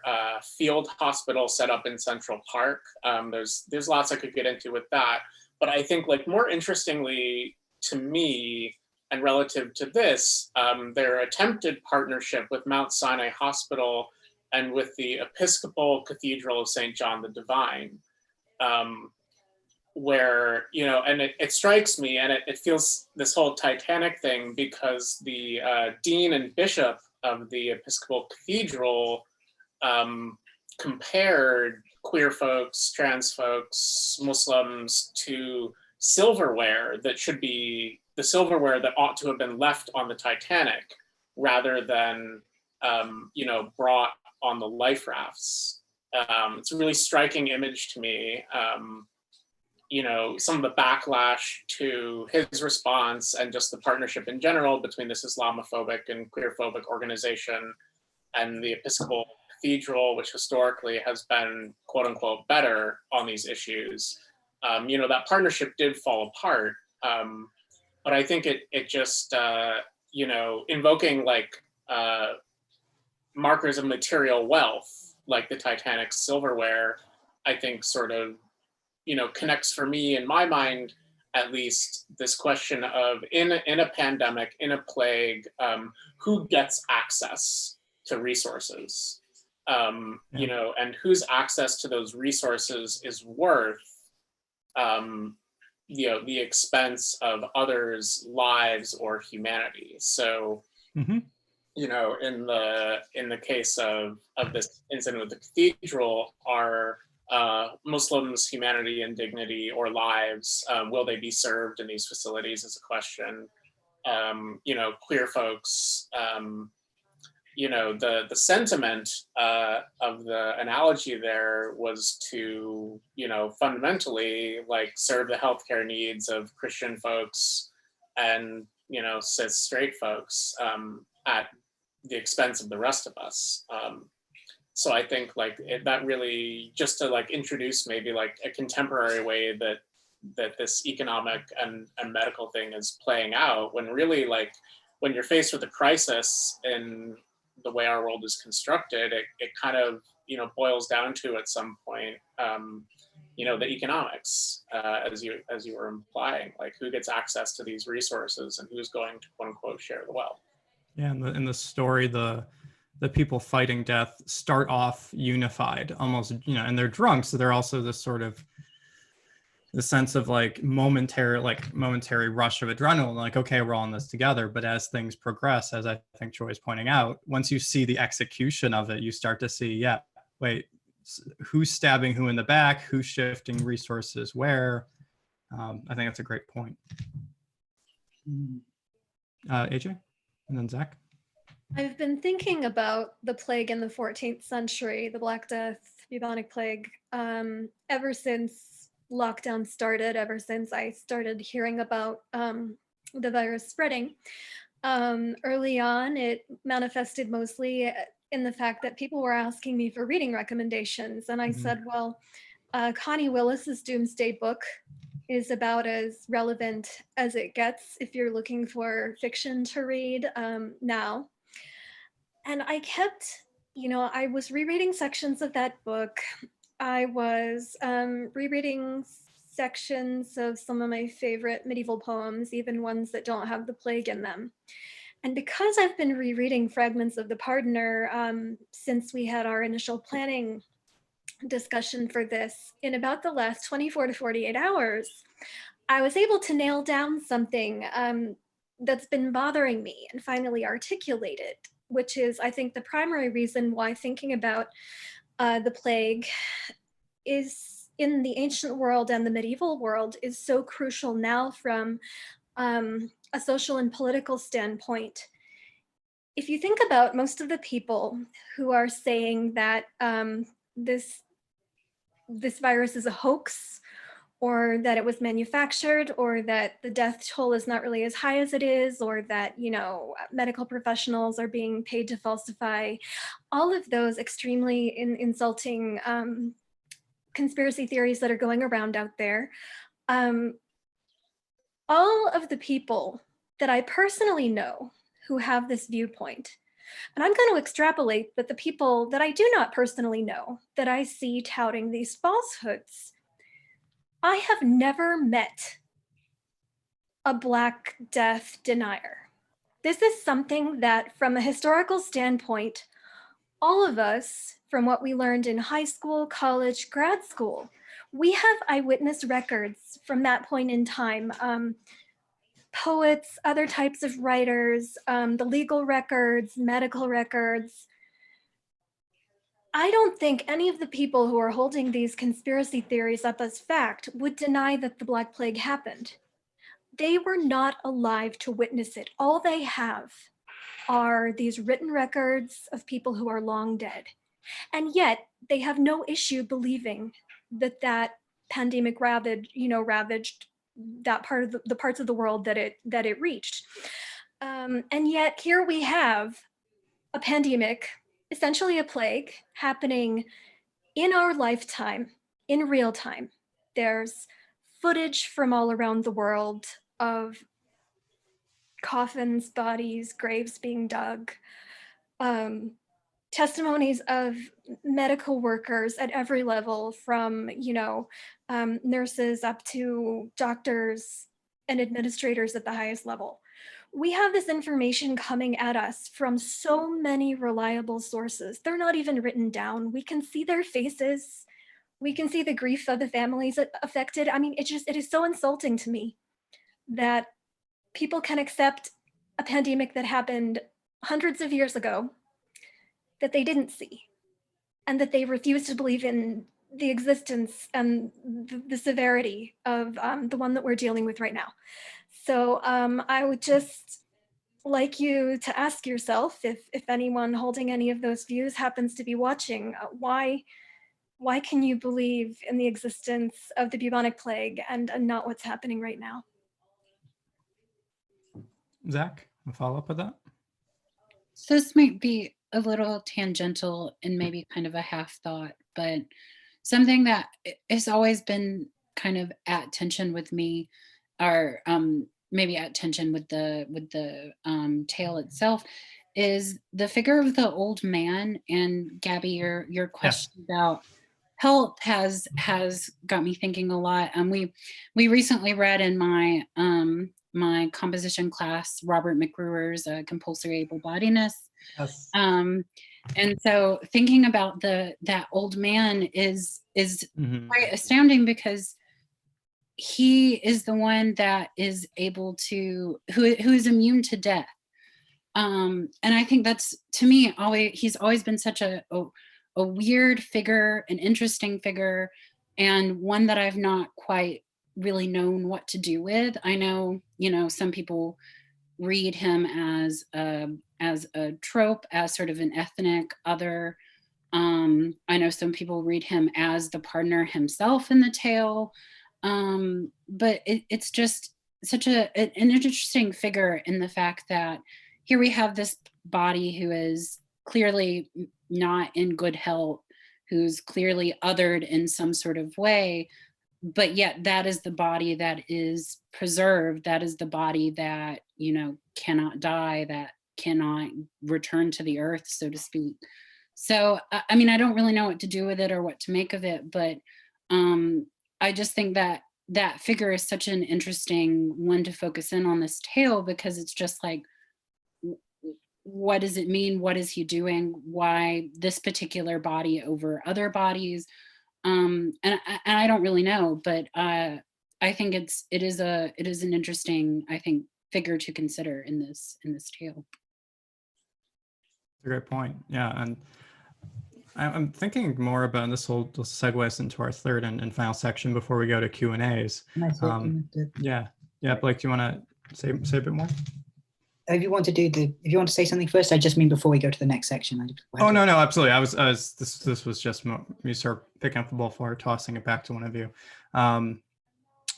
field hospital set up in Central Park. There's lots I could get into with that, but I think, like, more interestingly to me and relative to this, their attempted partnership with Mount Sinai Hospital and with the Episcopal Cathedral of St. John the Divine, where, and it strikes me, and it feels this whole Titanic thing, because the dean and bishop of the Episcopal Cathedral compared queer folks, trans folks, Muslims to silverware that should be the silverware that ought to have been left on the Titanic rather than, brought on the life rafts. It's a really striking image to me. Some of the backlash to his response and just the partnership in general between this Islamophobic and queerphobic organization and the Episcopal Cathedral, which historically has been, quote unquote, better on these issues. That partnership did fall apart. But I think it just, invoking markers of material wealth, like the Titanic silverware, I think sort of, connects, for me, in my mind, at least, this question of in a pandemic, in a plague, who gets access to resources, and whose access to those resources is worth, the expense of others' lives or humanity. So, mm-hmm. In the case of this incident with the cathedral, are Muslims' humanity and dignity or lives, will they be served in these facilities, is a question. Queer folks, the sentiment of the analogy there was to, fundamentally, serve the healthcare needs of Christian folks and, cis straight folks at the expense of the rest of us. So I think that really, just to introduce maybe a contemporary way that this economic and medical thing is playing out, when really when you're faced with a crisis in the way our world is constructed, it kind of, boils down to, at some point, the economics, as you were implying, who gets access to these resources and who's going to, quote unquote, share the wealth. Yeah, in the story, the people fighting death start off unified, almost, and they're drunk, so they're also this sort of the sense of like momentary rush of adrenaline, like, okay, we're all in this together. But as things progress, as I think Joy is pointing out, once you see the execution of it, you start to see, yeah, wait, who's stabbing who in the back, who's shifting resources where. I think that's a great point. AJ, and then Zach. I've been thinking about the plague in the 14th century, the Black Death, bubonic plague, ever since lockdown started, ever since I started hearing about the virus spreading. Early on, it manifested mostly in the fact that people were asking me for reading recommendations. And I said, well, Connie Willis's Doomsday Book is about as relevant as it gets if you're looking for fiction to read now. And I kept, I was rereading sections of that book. I was rereading sections of some of my favorite medieval poems, even ones that don't have the plague in them. And because I've been rereading fragments of The Pardoner since we had our initial planning discussion for this, in about the last 24 to 48 hours, I was able to nail down something that's been bothering me and finally articulate it, which is, I think, the primary reason why thinking about the plague is in the ancient world and the medieval world is so crucial now from a social and political standpoint. If you think about most of the people who are saying that this virus is a hoax, or that it was manufactured, or that the death toll is not really as high as it is, or that, medical professionals are being paid to falsify, all of those extremely insulting conspiracy theories that are going around out there. All of the people that I personally know who have this viewpoint, and I'm going to extrapolate that the people that I do not personally know, that I see touting these falsehoods, I have never met a Black Death denier. This is something that, from a historical standpoint, all of us, from what we learned in high school, college, grad school, we have eyewitness records from that point in time. Poets, other types of writers, the legal records, medical records. I don't think any of the people who are holding these conspiracy theories up as fact would deny that the Black Plague happened. They were not alive to witness it. All they have are these written records of people who are long dead. And yet they have no issue believing that pandemic ravaged that part of the parts of the world that it reached. And yet here we have a pandemic, essentially a plague, happening in our lifetime, in real time. There's footage from all around the world of coffins, bodies, graves being dug, testimonies of medical workers at every level, from nurses up to doctors and administrators at the highest level. We have this information coming at us from so many reliable sources. They're not even written down. We can see their faces. We can see the grief of the families affected. I mean, it is so insulting to me that people can accept a pandemic that happened hundreds of years ago that they didn't see, and that they refuse to believe in the existence and the severity of the one that we're dealing with right now. So I would just like you to ask yourself, if anyone holding any of those views happens to be watching, why can you believe in the existence of the bubonic plague and not what's happening right now? Zach, a follow-up with that? So this might be a little tangential and maybe kind of a half thought, but something that has always been kind of at tension with me, or maybe at tension with the tale itself, is the figure of the old man. And Gabby, your question about health has got me thinking a lot. We recently read in my my composition class Robert McGruer's Compulsory Able-Bodiedness. Yes. And so thinking about that old man is Mhm. quite astounding, because he is the one that is able to, who is immune to death. And I think that's, to me, he's always been such a weird figure, an interesting figure, and one that I've not quite really known what to do with. I know, some people read him as a trope, as sort of an ethnic other. I know some people read him as the partner himself in the tale. But it's just such an interesting figure in the fact that here we have this body who is clearly not in good health, who's clearly othered in some sort of way, but yet that is the body that is preserved. That is the body that, cannot die, that cannot return to the earth, so to speak. So, I mean, I don't really know what to do with it or what to make of it, but I just think that that figure is such an interesting one to focus in on this tale, because it's just like, what does it mean? What is he doing? Why this particular body over other bodies? And I don't really know, but I think it is an interesting, I think, figure to consider in this tale. That's a great point. Yeah, and I'm thinking more about this. Will segue us into our third and final section before we go to Q&As. Yeah, Blake, do you want to say a bit more? If you want to say something first, I just mean before we go to the next section. No, absolutely. This was just me sort of picking up the ball for tossing it back to one of you.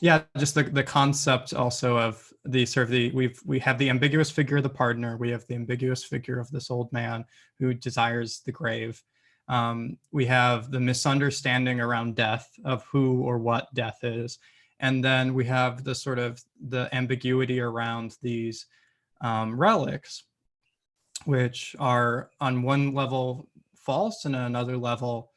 Yeah, just the concept also of we have the ambiguous figure of the partner. We have the ambiguous figure of this old man who desires the grave. We have the misunderstanding around death, of who or what death is. And then we have the sort of the ambiguity around these relics, which are on one level false and on another level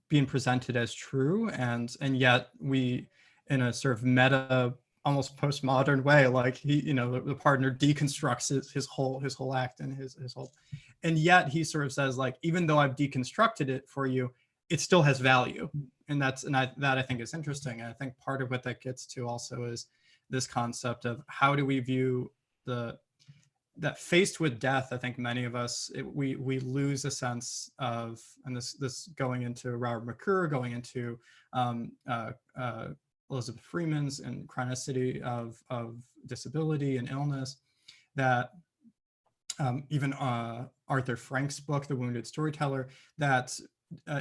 being presented as true. And yet we, in a sort of meta, almost postmodern way, like the partner deconstructs his whole act and his whole, and yet he sort of says, like, even though I've deconstructed it for you, it still has value. And that I think is interesting. And I think part of what that gets to also is this concept of how do we view that faced with death. I think many of us, we lose a sense of, and this going into Robert McClure, going into Elizabeth Freeman's and chronicity of disability and illness, that even Arthur Frank's book, The Wounded Storyteller, that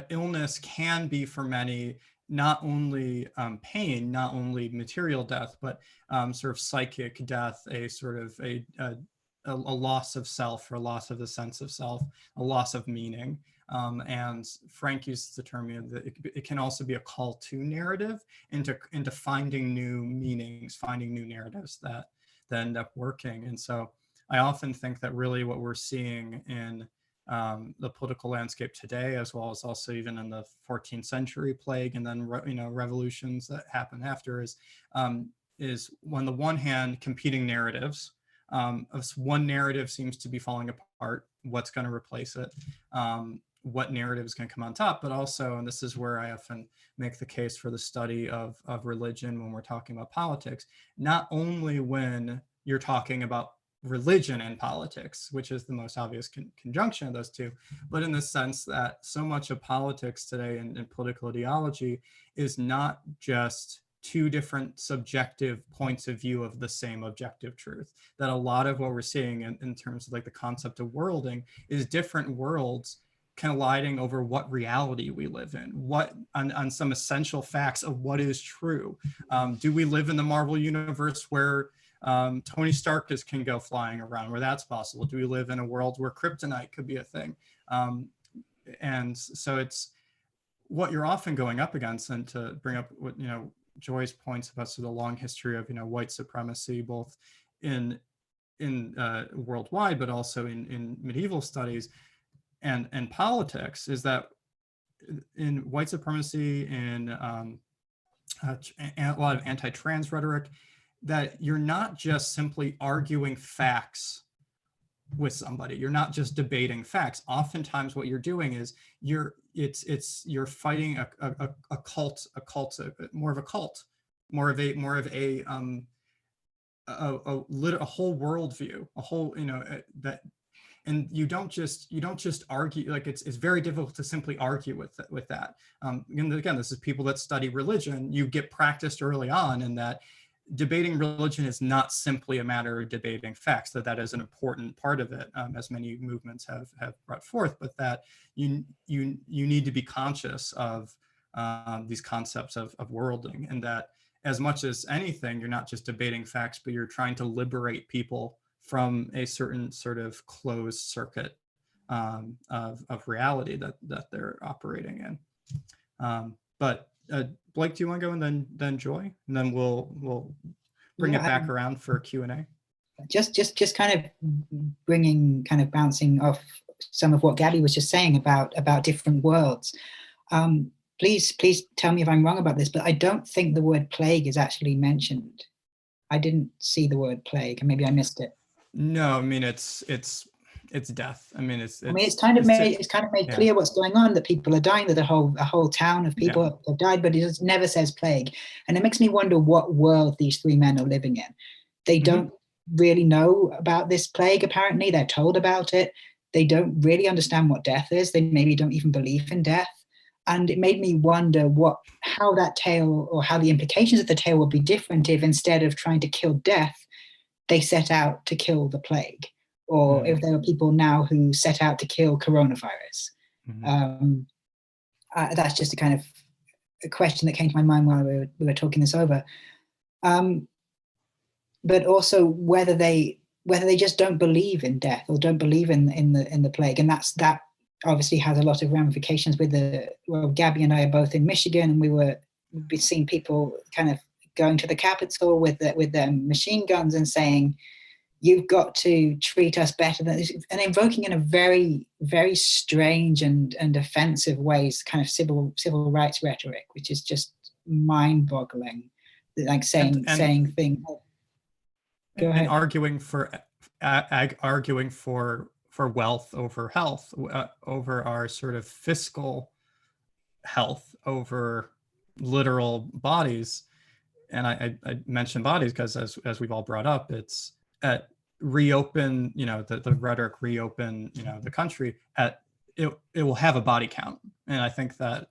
illness can be for many not only pain, not only material death, but sort of psychic death, a sort of a loss of self, or a loss of the sense of self, a loss of meaning. And Frank uses the term that it can also be a call to narrative, into finding new meanings, finding new narratives that end up working. And so I often think that really what we're seeing in the political landscape today, as well as also even in the 14th century plague, and then revolutions that happen after, is on the one hand competing narratives. One narrative seems to be falling apart. What's going to replace it? What narrative is going to come on top? But also, and this is where I often make the case for the study of religion when we're talking about politics, not only when you're talking about religion and politics, which is the most obvious conjunction of those two, but in the sense that so much of politics today and political ideology is not just two different subjective points of view of the same objective truth. That a lot of what we're seeing in terms of like the concept of worlding is different worlds colliding over what reality we live in, what on some essential facts of what is true. Do we live in the Marvel universe where Tony Stark can go flying around, where that's possible? Do we live in a world where kryptonite could be a thing? And so it's what you're often going up against. And to bring up what Joy's points about sort of the long history of white supremacy, both in worldwide, but also in medieval studies and politics, is that in white supremacy and a lot of anti-trans rhetoric, that you're not just simply arguing facts with somebody. You're not just debating facts. Oftentimes what you're doing is you're fighting a cult, more of a cult, a whole worldview, a whole, that, and you don't just argue. Like it's very difficult to simply argue with that. And again, this is people that study religion. You get practiced early on in that debating religion is not simply a matter of debating facts, that is an important part of it, as many movements have brought forth, but that you need to be conscious of these concepts of worlding, and that as much as anything, you're not just debating facts, but you're trying to liberate people from a certain sort of closed circuit of reality that they're operating in. But Blake, do you want to go, and then Joy, and then we'll bring it back around for Q&A? Just kind of bouncing off some of what Gabby was just saying about different worlds. Please tell me if I'm wrong about this, but I don't think the word plague is actually mentioned. I didn't see the word plague, and maybe I missed it. No, I mean it's death. I mean it's kind of made clear what's going on, that people are dying, that a whole town of people have died, but it just never says plague. And it makes me wonder what world these three men are living in. They don't really know about this plague, apparently. They're told about it. They don't really understand what death is. They maybe don't even believe in death. And it made me wonder how that tale, or how the implications of the tale would be different if, instead of trying to kill death, they set out to kill the plague. Or if there were people now who set out to kill coronavirus. That's just a kind of a question that came to my mind while we were talking this over. But also whether they just don't believe in death, or don't believe in the plague, and that obviously has a lot of ramifications. Gabby and I are both in Michigan, and we've seen people kind of going to the Capitol with their machine guns and saying, "You've got to treat us better than this," and invoking in a very, very strange and offensive ways, kind of civil rights rhetoric, which is just mind-boggling. Like saying things. Go ahead. And arguing for wealth over health, over our sort of fiscal health, over literal bodies. And I mentioned bodies because, as we've all brought up, it's reopen, the rhetoric, reopen, the country, it will have a body count. And I think that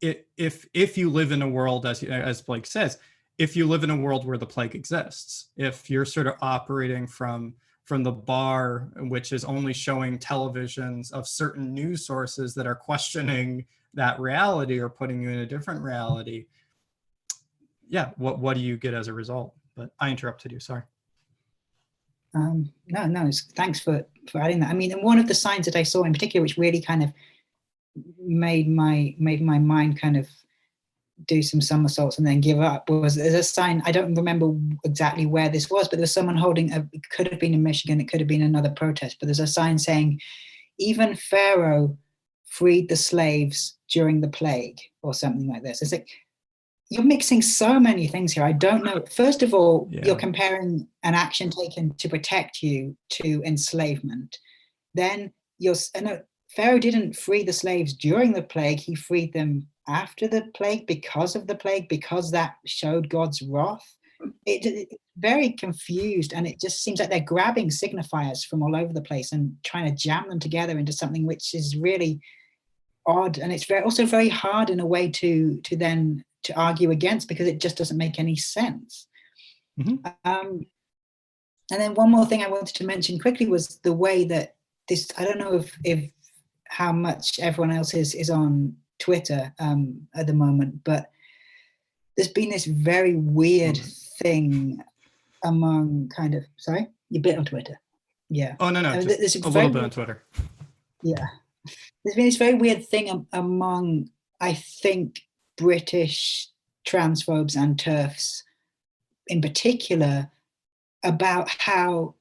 if you live in a world, as Blake says, if you live in a world where the plague exists, if you're sort of operating from the bar, which is only showing televisions of certain news sources that are questioning that reality or putting you in a different reality, what do you get as a result? But I interrupted you, sorry. No, thanks for adding that. I mean, and one of the signs that I saw in particular, which really kind of made my mind kind of do some somersaults and then give up, was there's a sign. I don't remember exactly where this was, but there was someone holding it could have been in Michigan, it could have been another protest, but there's a sign saying, "Even Pharaoh freed the slaves during the plague," or something like this. It's like, you're mixing so many things here. I don't know. First of all, you're comparing an action taken to protect you to enslavement. Then Pharaoh didn't free the slaves during the plague. He freed them after the plague, because of the plague, because that showed God's wrath. It's very confused, and it just seems like they're grabbing signifiers from all over the place and trying to jam them together into something which is really odd. And it's also very hard in a way to argue against, because it just doesn't make any sense. And then one more thing I wanted to mention quickly was the way that this, I don't know if how much everyone else is on Twitter at the moment, but there's been this very weird thing among kind of, sorry, you're a bit on Twitter. Yeah. Oh, no, just a little bit on Twitter. Yeah. There's been this very weird thing among, I think, British transphobes and TERFs in particular, about how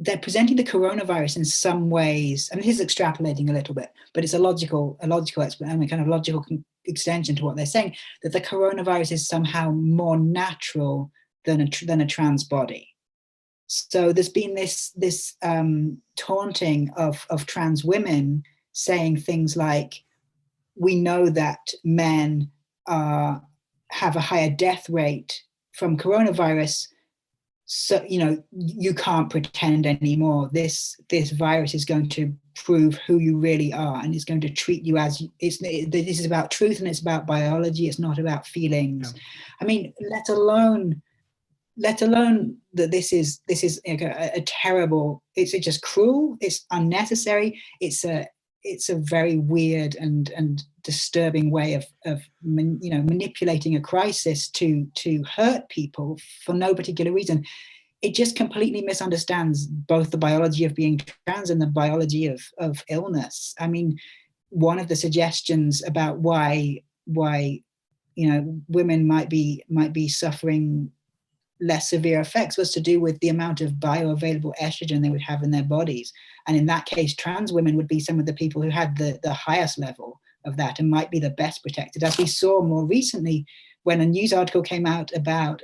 they're presenting the coronavirus in some ways. I mean, this is extrapolating a little bit, but it's a logical extension to what they're saying, that the coronavirus is somehow more natural than a trans body. So there's been this taunting of trans women, saying things like, "We know that men have a higher death rate from coronavirus, so you can't pretend anymore. This virus is going to prove who you really are, and it's going to treat you as this is about truth, and it's about biology. It's not about feelings. Yeah. I mean, let alone that this is a terrible. It's just cruel. It's unnecessary. It's a very weird and disturbing way of manipulating a crisis to hurt people for no particular reason. It just completely misunderstands both the biology of being trans and the biology of illness. I mean, one of the suggestions about why women might be suffering less severe effects was to do with the amount of bioavailable estrogen they would have in their bodies. And in that case, trans women would be some of the people who had the highest level of that and might be the best protected. As we saw more recently, when a news article came out about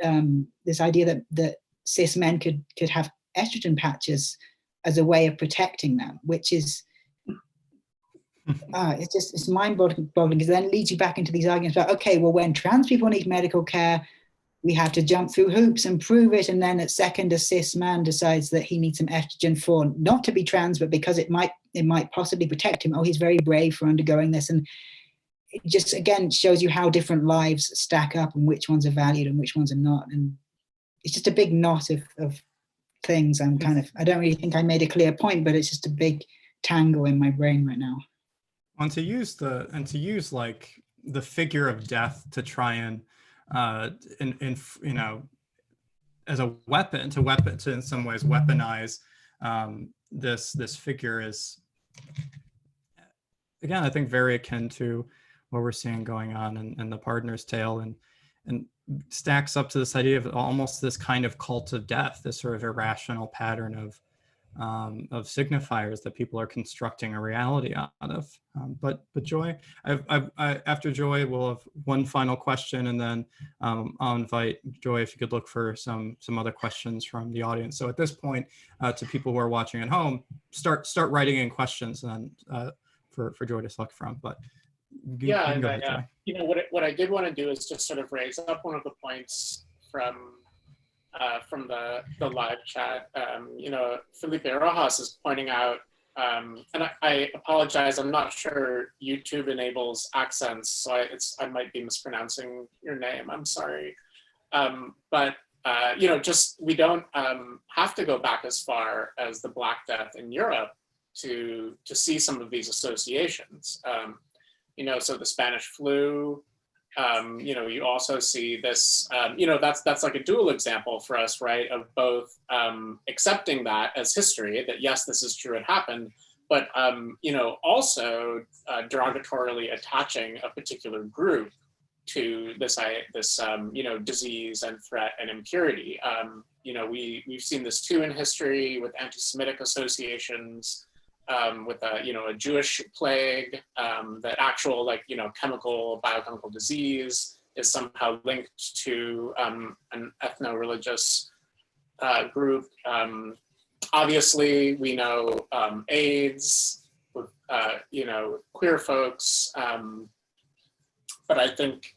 this idea that cis men could have estrogen patches as a way of protecting them, which is, it's mind-boggling, because then it leads you back into these arguments about, okay, well, when trans people need medical care, we have to jump through hoops and prove it. And then at second, a cis man decides that he needs some estrogen for not to be trans, but because it might possibly protect him. Oh, he's very brave for undergoing this. And it just, again, shows you how different lives stack up and which ones are valued and which ones are not. And it's just a big knot of things. I don't really think I made a clear point, but it's just a big tangle in my brain right now. And to use like the figure of death to try and as a weapon to in some ways weaponize this figure is, again, I think very akin to what we're seeing going on in The Pardoner's Tale, and stacks up to this idea of almost this kind of cult of death, this sort of irrational pattern of signifiers that people are constructing a reality out of. But Joy, after Joy, we'll have one final question, and then I'll invite Joy if you could look for some other questions from the audience. So at this point, to people who are watching at home, start writing in questions and for Joy to select from. But you can go ahead, Joy. What I did want to do is just sort of raise up one of the points from the live chat. Felipe Rojas is pointing out, and I apologize, I'm not sure YouTube enables accents, so I might be mispronouncing your name, I'm sorry. But just we don't have to go back as far as the Black Death in Europe to see some of these associations. So the Spanish flu, you also see this, that's like a dual example for us, right? Of both accepting that as history, that yes, this is true, it happened, but, also derogatorily attaching a particular group to this disease and threat and impurity. We've seen this too in history with anti-Semitic associations, with a Jewish plague, that actual biochemical disease is somehow linked to an ethno-religious group. Obviously, we know AIDS with queer folks, but I think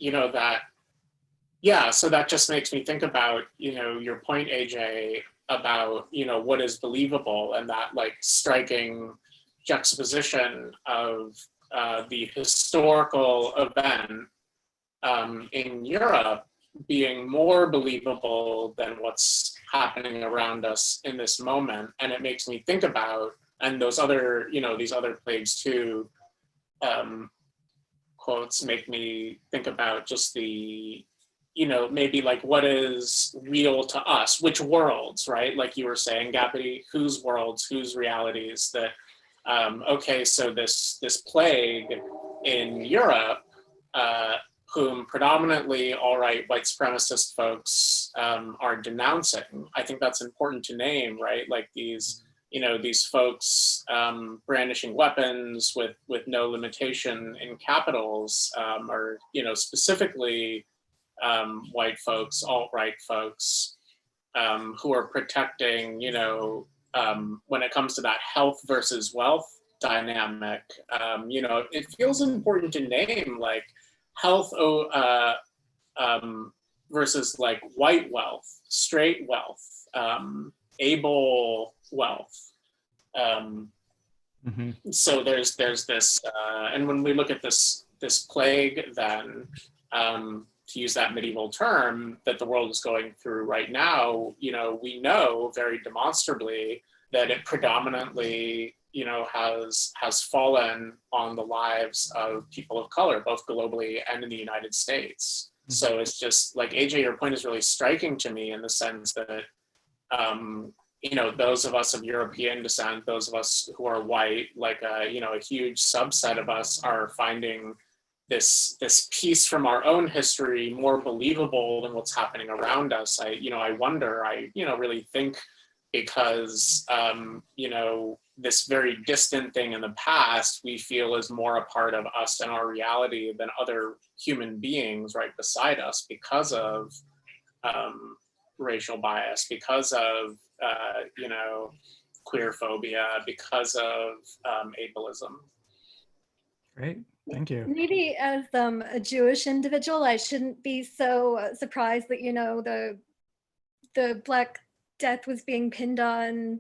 so that just makes me think about your point, AJ, about what is believable, and that striking juxtaposition of the historical event in Europe being more believable than what's happening around us in this moment. And it makes me think about, and those other these other plagues too, quotes make me think about just the maybe what is real to us, which worlds, right? Like you were saying, Gabby, whose worlds, whose realities that, okay, so this plague in Europe, whom predominantly alt-right white supremacist folks are denouncing. I think that's important to name, right? Like these folks brandishing weapons with no limitation in capitals are, specifically white folks, alt-right folks, who are protecting, when it comes to that health versus wealth dynamic, it feels important to name health versus like white wealth, straight wealth, able wealth. So there's this, and when we look at this plague, then to use that medieval term that the world is going through right now, we know very demonstrably that it predominantly, has fallen on the lives of people of color, both globally and in the United States. So it's just like, AJ, your point is really striking to me in the sense that, those of us of European descent, those of us who are white, like, a huge subset of us are finding this piece from our own history more believable than what's happening around us. I wonder, I really think because, this very distant thing in the past, we feel is more a part of us and our reality than other human beings right beside us because of racial bias, because of, queer phobia, because of ableism. Great, thank you. Maybe as a Jewish individual, I shouldn't be so surprised that, the Black Death was being pinned on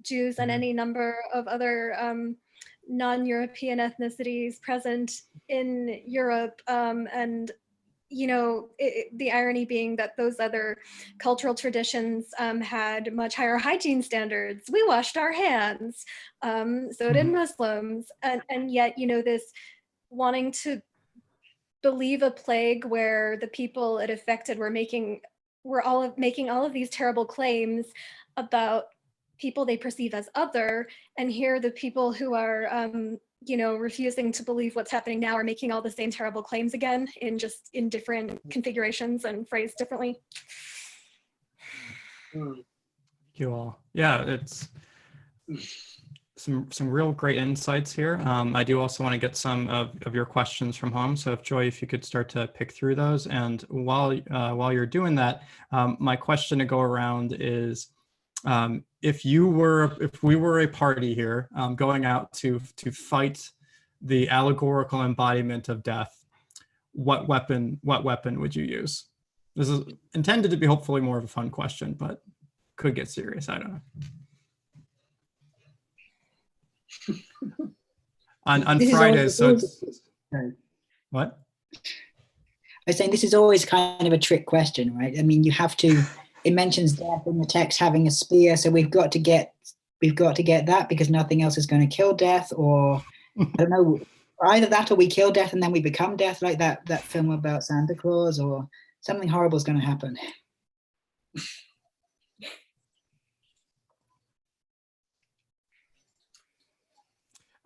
Jews and any number of other non-European ethnicities present in Europe. And, the irony being that those other cultural traditions had much higher hygiene standards. We washed our hands, so did Muslims. And yet, this wanting to believe a plague where the people it affected were making all of these terrible claims about people they perceive as other, and here the people who are refusing to believe what's happening now are making all the same terrible claims again in different configurations and phrased differently. Thank you all. Yeah, it's some real great insights here. I do also want to get some of your questions from home. So if Joy, if you could start to pick through those. And while you're doing that, my question to go around is, if we were a party here going out to fight the allegorical embodiment of death, what weapon would you use? This is intended to be hopefully more of a fun question, but could get serious. I don't know. On Fridays, so it's what? I was saying this is always kind of a trick question, right? I mean, you have to. It mentions death in the text having a spear, so we've got to get that because nothing else is going to kill death, or I don't know, either that or we kill death and then we become death, like that film about Santa Claus, or something horrible is going to happen.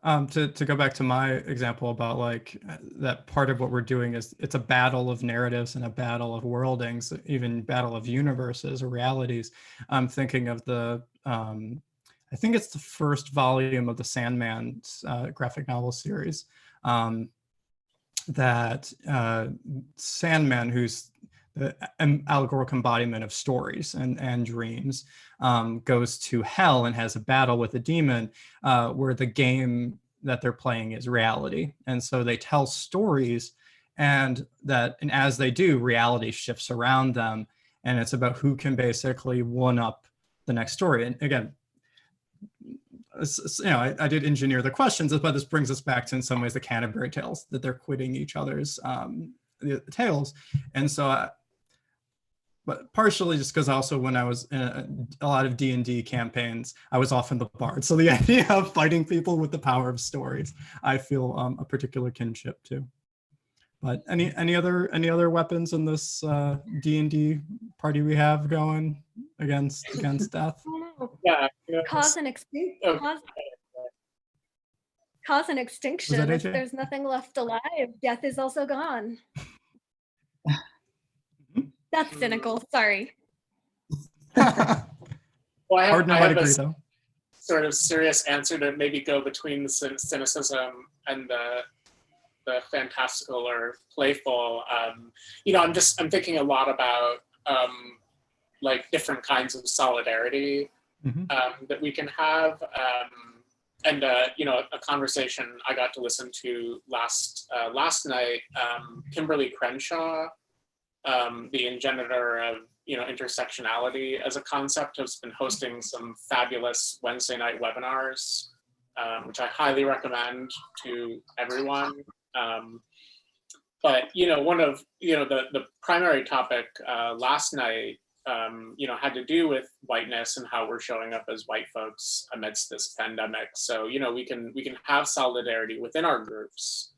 To go back to my example about like that part of what we're doing is it's a battle of narratives and a battle of worldings, even battle of universes or realities. I'm thinking of I think it's the first volume of the Sandman graphic novel series, that Sandman, who's the allegorical embodiment of stories and dreams, goes to hell and has a battle with a demon where the game that they're playing is reality. And so they tell stories, and as they do, reality shifts around them. And it's about who can basically one up the next story. And again, I did engineer the questions, but this brings us back to, in some ways, the Canterbury Tales, that they're quitting each other's the tales. And so but partially just because also when I was in a lot of D&D campaigns, I was often the bard. So the idea of fighting people with the power of stories, I feel a particular kinship to. But any other weapons in this D&D party we have going against death? Yeah. Cause an extinction. Cause an extinction. If there's nothing left alive, death is also gone. That's cynical. Sorry. Well, I have agree, though. Sort of serious answer to maybe go between the cynicism and the fantastical or playful. I'm thinking a lot about like different kinds of solidarity that we can have. And a conversation I got to listen to last night, Kimberly Crenshaw the Ingenitor of intersectionality as a concept, has been hosting some fabulous Wednesday night webinars, which I highly recommend to everyone. But one of the primary topic last night had to do with whiteness and how we're showing up as white folks amidst this pandemic. So we can have solidarity within our groups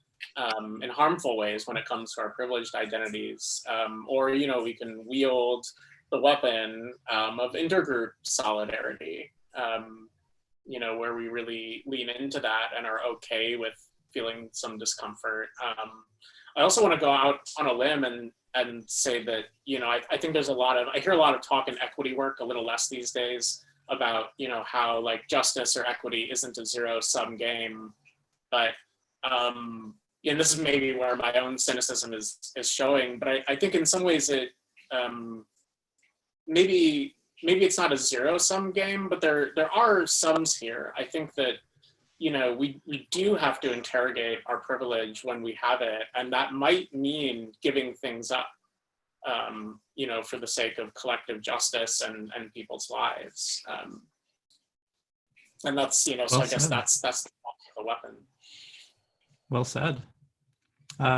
in harmful ways when it comes to our privileged identities, or we can wield the weapon of intergroup solidarity, where we really lean into that and are okay with feeling some discomfort. I also want to go out on a limb and say that, I think there's I hear a lot of talk in equity work, a little less these days, about, how like justice or equity isn't a zero-sum game. But, and this is maybe where my own cynicism is showing, but I think in some ways it, maybe it's not a zero-sum game, but there are sums here. I think that, we do have to interrogate our privilege when we have it, and that might mean giving things up, for the sake of collective justice and people's lives. And that's, so Well I guess said. that's the weapon. Well said.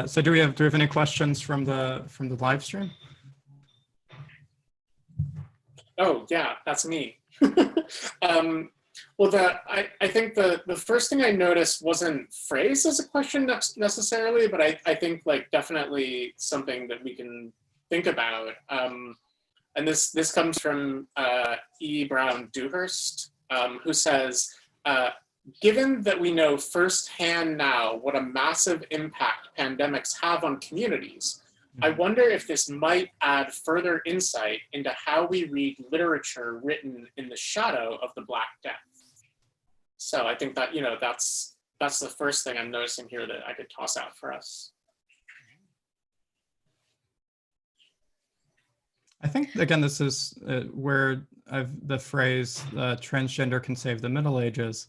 So do we have any questions from the live stream? Oh yeah, that's me. Well, I think the first thing I noticed wasn't phrased as a question necessarily, but I think like definitely something that we can think about. And this comes from E. Brown Dewhurst, who says, given that we know firsthand now what a massive impact pandemics have on communities, I wonder if this might add further insight into how we read literature written in the shadow of the Black Death. So I think that, that's the first thing I'm noticing here that I could toss out for us. I think, again, this is where the phrase transgender can save the Middle Ages.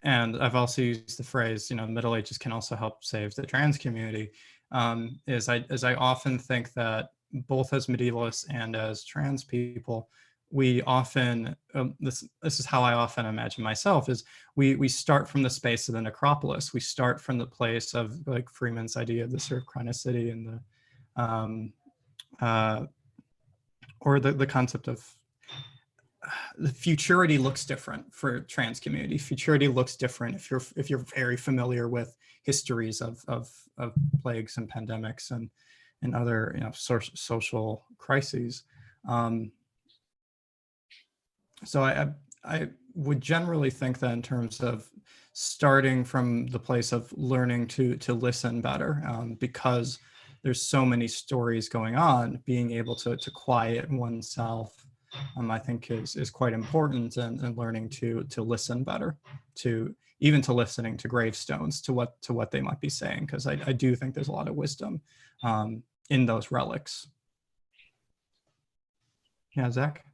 And I've also used the phrase, the Middle Ages can also help save the trans community. As I often think that both as medievalists and as trans people, we often, this is how I often imagine myself, is we start from the space of the necropolis. We start from the place of like Freeman's idea of the sort of chronicity and the, or the concept of the futurity looks different for trans community. Futurity looks different if you're very familiar with histories of plagues and pandemics and other social crises. So I would generally think that in terms of starting from the place of learning to listen better, because there's so many stories going on, being able to quiet oneself, I think is quite important, and learning to listen better, to listening to gravestones, to what they might be saying, because I do think there's a lot of wisdom in those relics. Yeah, Zach?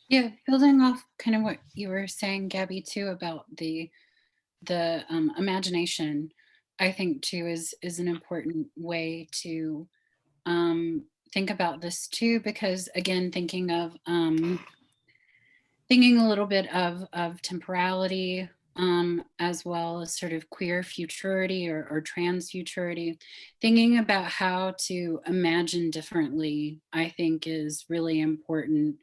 Yeah, building off kind of what you were saying, Gabby, too, about the imagination, I think too is an important way to think about this too, because again, thinking a little bit of temporality, as well as sort of queer futurity or trans futurity, thinking about how to imagine differently, I think is really important.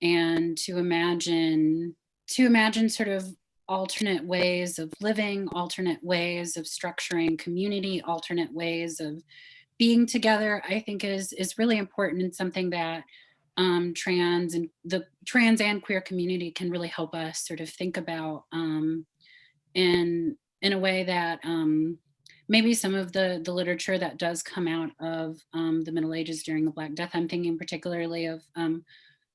And to imagine sort of alternate ways of living, alternate ways of structuring community, alternate ways of being together, I think is really important, and something that trans and queer community can really help us sort of think about in a way that maybe some of the literature that does come out of the Middle Ages during the Black Death, I'm thinking particularly of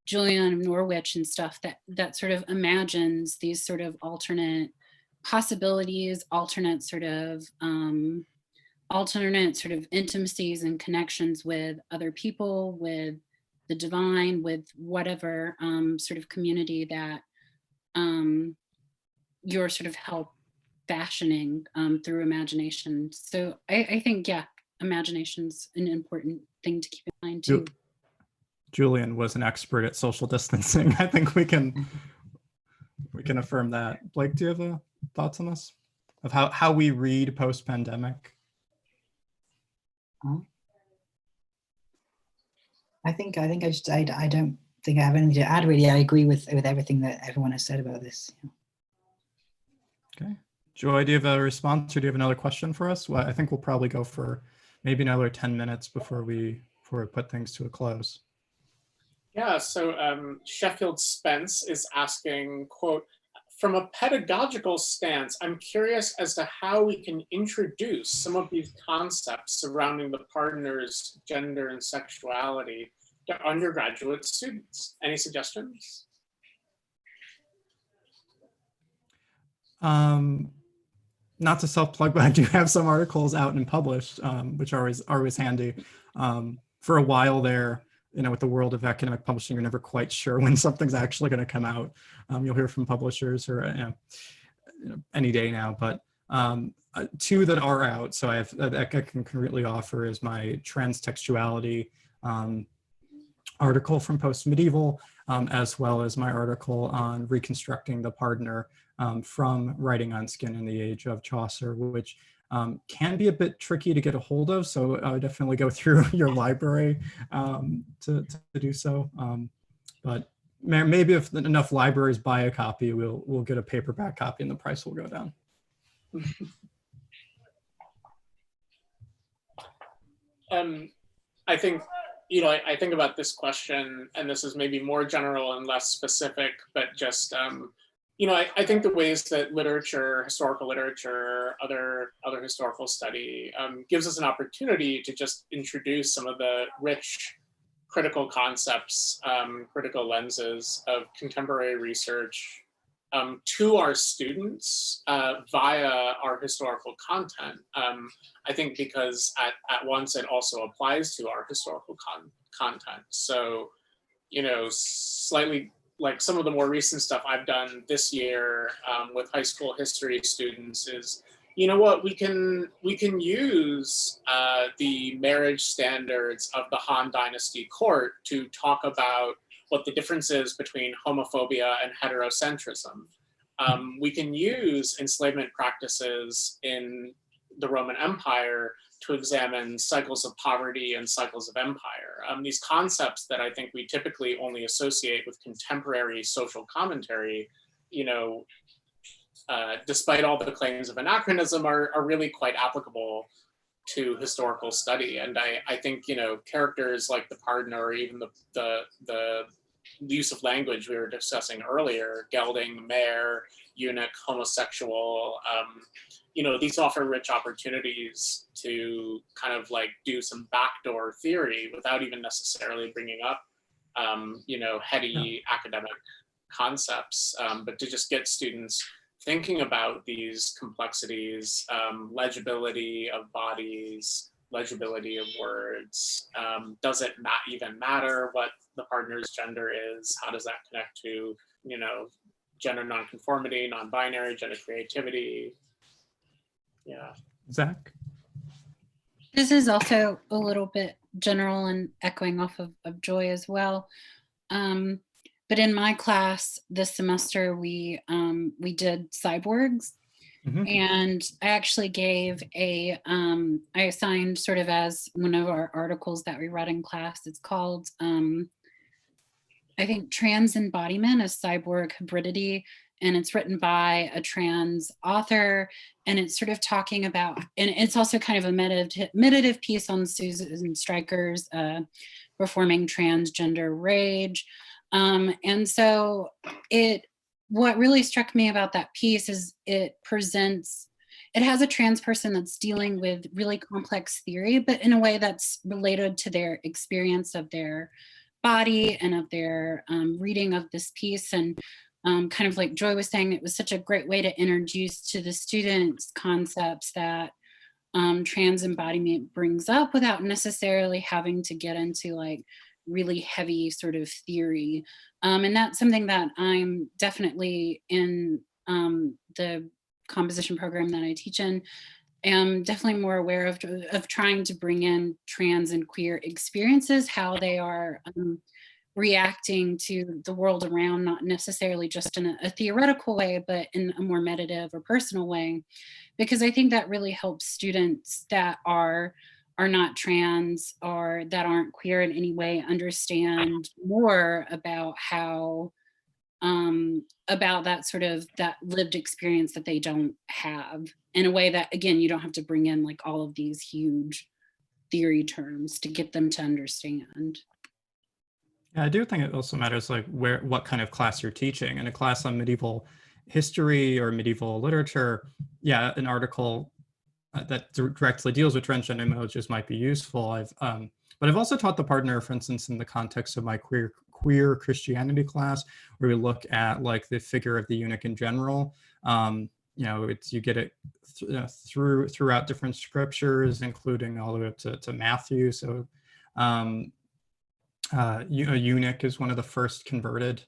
Julian of Norwich and stuff that sort of imagines these sort of alternate possibilities, alternate sort of intimacies and connections with other people, with the divine, with whatever sort of community that you're sort of help fashioning through imagination. So I think, yeah, imagination's an important thing to keep in mind too. Julian was an expert at social distancing. I think we can affirm that. Blake, do you have thoughts on this? Of how we read post-pandemic? I think I don't think I have anything to add really. I agree with everything that everyone has said about this. Okay. Joy, do you have a response or do you have another question for us? Well, I think we'll probably go for maybe another 10 minutes before we put things to a close. Yeah, so Sheffield Spence is asking, quote, from a pedagogical stance, I'm curious as to how we can introduce some of these concepts surrounding the partner's gender and sexuality to undergraduate students. Any suggestions? Not to self-plug, but I do have some articles out and published, which are always handy. For a while there, with the world of academic publishing, you're never quite sure when something's actually going to come out. You'll hear from publishers or any day now, but two that are out. So I can concretely offer is my transtextuality article from Post Medieval, as well as my article on reconstructing the partner from Writing on Skin in the Age of Chaucer, which can be a bit tricky to get a hold of. So I would definitely go through your library to do so. But maybe if enough libraries buy a copy, we'll get a paperback copy and the price will go down. I think, I think about this question, and this is maybe more general and less specific, but just, I think the ways that literature, historical literature, other historical study gives us an opportunity to just introduce some of the rich critical concepts, critical lenses of contemporary research to our students via our historical content. I think because at once it also applies to our historical content. So, slightly like some of the more recent stuff I've done this year with high school history students is, what we can use the marriage standards of the Han Dynasty court to talk about what the difference is between homophobia and heterocentrism. We can use enslavement practices in the Roman Empire to examine cycles of poverty and cycles of empire. These concepts that I think we typically only associate with contemporary social commentary, despite all the claims of anachronism, are really quite applicable to historical study. And I think, characters like the partner, or even the use of language we were discussing earlier, gelding, mayor, eunuch, homosexual, these offer rich opportunities to kind of like do some backdoor theory without even necessarily bringing up, heady academic concepts, but to just get students thinking about these complexities, legibility of bodies, legibility of words. Does it even matter what the partner's gender is? How does that connect to, gender nonconformity, non-binary, gender creativity? Yeah. Zach? This is also a little bit general and echoing off of Joy as well. But in my class this semester, we did cyborgs. Mm-hmm. And I actually gave I assigned sort of as one of our articles that we read in class, it's called, I think, Trans Embodiment, a Cyborg Hybridity. And it's written by a trans author. And it's sort of talking about, and it's also kind of a meditative piece on Susan Stryker's performing transgender rage. And so what really struck me about that piece is it has a trans person that's dealing with really complex theory, but in a way that's related to their experience of their body and of their reading of this piece. And kind of like Joy was saying, it was such a great way to introduce to the students concepts that trans embodiment brings up without necessarily having to get into like really heavy sort of theory. And that's something that I'm definitely in the composition program that I teach in. am definitely more aware of trying to bring in trans and queer experiences, how they are reacting to the world around, not necessarily just in a theoretical way, but in a more meditative or personal way, because I think that really helps students that are not trans or that aren't queer in any way understand more about how about that sort of that lived experience that they don't have, in a way that, again, you don't have to bring in like all of these huge theory terms to get them to understand. Yeah, I do think it also matters like what kind of class you're teaching. In a class on medieval history or medieval literature, yeah, an article that directly deals with transgender images might be useful. But I've also taught the partner, for instance, in the context of my queer Christianity class, where we look at like the figure of the eunuch in general. You get it throughout different scriptures, including all the way up to Matthew. So a eunuch is one of the first converted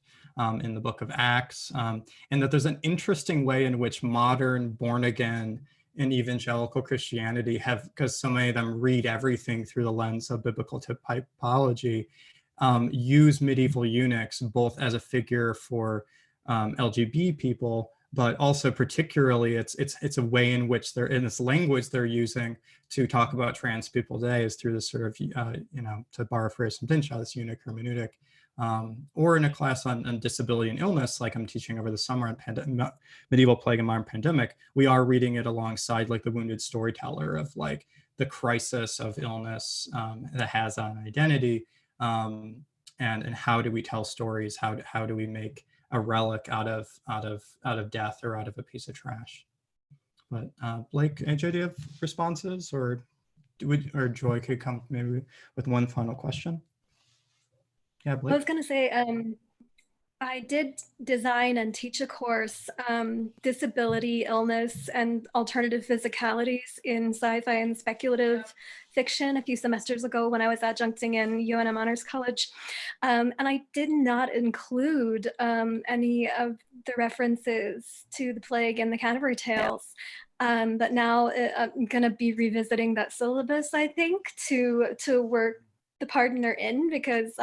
in the book of Acts, and that there's an interesting way in which modern born again and evangelical Christianity have, because so many of them read everything through the lens of biblical typology, use medieval eunuchs both as a figure for LGBT people, but also particularly it's a way in which they're, in this language they're using to talk about trans people today is through this sort of, to borrow a phrase from Dinshaw, this eunuch hermeneutic. Or in a class on disability and illness, like I'm teaching over the summer on medieval plague and modern pandemic, we are reading it alongside like the wounded storyteller of like the crisis of illness that has an identity, and how do we tell stories? How do we make a relic out of death or out of a piece of trash? But Blake, AJ, do you have responses, or Joy could come maybe with one final question? Yeah, Blake. I was going to say, I did design and teach a course, disability, illness, and alternative physicalities in sci-fi and speculative fiction a few semesters ago when I was adjuncting in UNM Honors College. And I did not include any of the references to the plague and the Canterbury Tales. But now I'm going to be revisiting that syllabus, I think, to work the partner in, because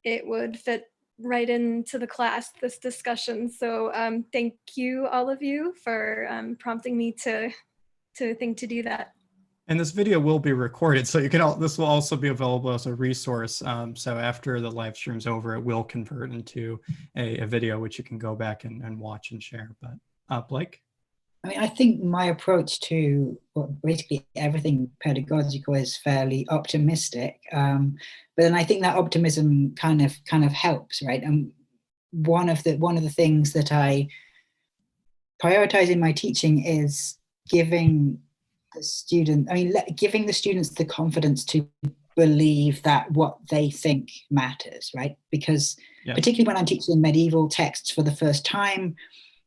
it would fit right into the class, this discussion. So thank you, all of you, for prompting me to think to do that. And this video will be recorded, so this will also be available as a resource. So after the live stream's over, it will convert into a video which you can go back and watch and share. But Blake? I mean, I think my approach to basically everything pedagogical is fairly optimistic, but then I think that optimism kind of helps, right? And one of the things that I prioritize in my teaching is giving the students the confidence to believe that what they think matters, right? Because particularly when I'm teaching medieval texts for the first time,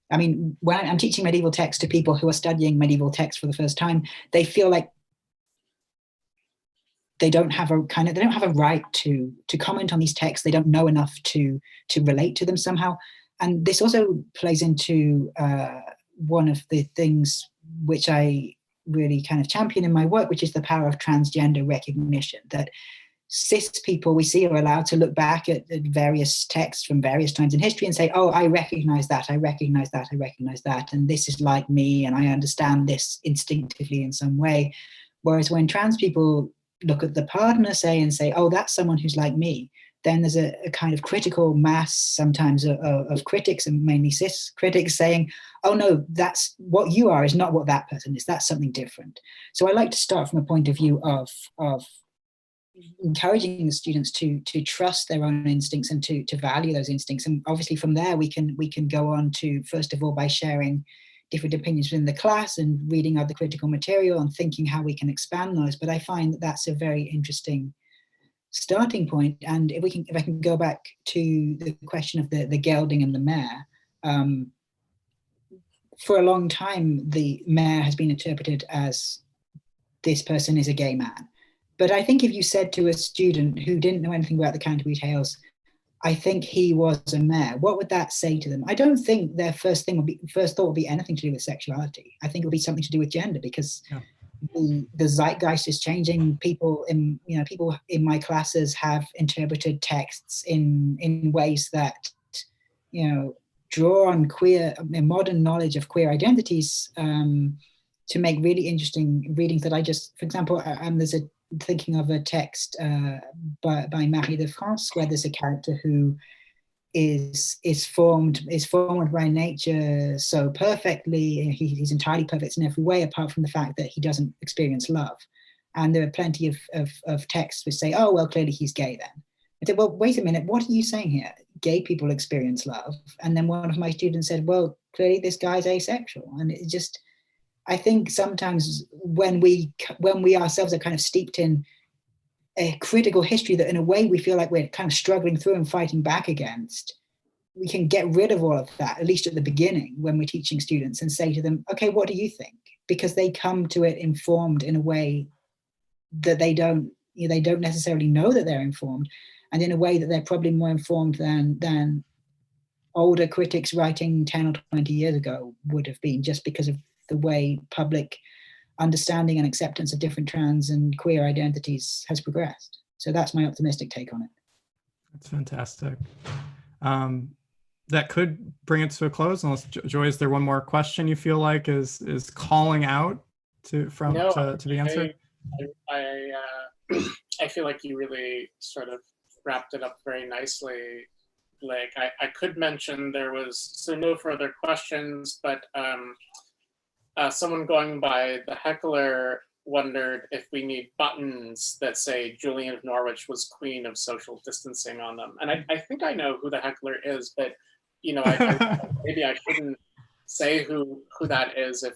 I mean, when I'm teaching medieval text to people who are studying medieval text for the first time, they feel like they don't have a right to comment on these texts. They don't know enough to relate to them somehow. And this also plays into one of the things which I really kind of champion in my work, which is the power of transgender recognition, that cis people we see are allowed to look back at various texts from various times in history and say, oh, I recognize that, I recognize that, I recognize that, and this is like me, and I understand this instinctively in some way. Whereas when trans people look at the partner, and say, oh, that's someone who's like me, then there's a kind of critical mass sometimes of critics, and mainly cis critics, saying, oh no, that's what you are is not what that person is, that's something different. So I like to start from a point of view of encouraging the students to trust their own instincts and to value those instincts. And obviously from there we can go on to, first of all, by sharing different opinions within the class and reading other critical material and thinking how we can expand those. But I find that that's a very interesting starting point. And if I can go back to the question of the gelding and the mare, for a long time the mare has been interpreted as this person is a gay man. But I think if you said to a student who didn't know anything about the Canterbury Tales, I think he was a mayor, what would that say to them? I don't think their first thought would be anything to do with sexuality. I think it would be something to do with gender, because the zeitgeist is changing. People in my classes have interpreted texts in ways that draw on modern knowledge of queer identities, to make really interesting readings that I just, for example, thinking of a text by Marie de France, where there's a character who is formed by nature so perfectly. He's entirely perfect in every way, apart from the fact that he doesn't experience love. And there are plenty of texts which say, oh, well, clearly he's gay then. I said, well, wait a minute, what are you saying here? Gay people experience love. And then one of my students said, well, clearly this guy's asexual. And it just, I think sometimes when we ourselves are kind of steeped in a critical history that in a way we feel like we're kind of struggling through and fighting back against, we can get rid of all of that, at least at the beginning when we're teaching students, and say to them, okay, what do you think? Because they come to it informed in a way that they don't necessarily know that they're informed, and in a way that they're probably more informed than older critics writing 10 or 20 years ago would have been, just because of the way public understanding and acceptance of different trans and queer identities has progressed. So that's my optimistic take on it. That's fantastic. That could bring it to a close, unless Joy, is there one more question you feel like is calling out to be answered? I feel like you really sort of wrapped it up very nicely. Like I could mention there was no further questions, but someone going by the heckler wondered if we need buttons that say Julian of Norwich was queen of social distancing on them. And I think I know who the heckler is, but maybe I shouldn't say who that is if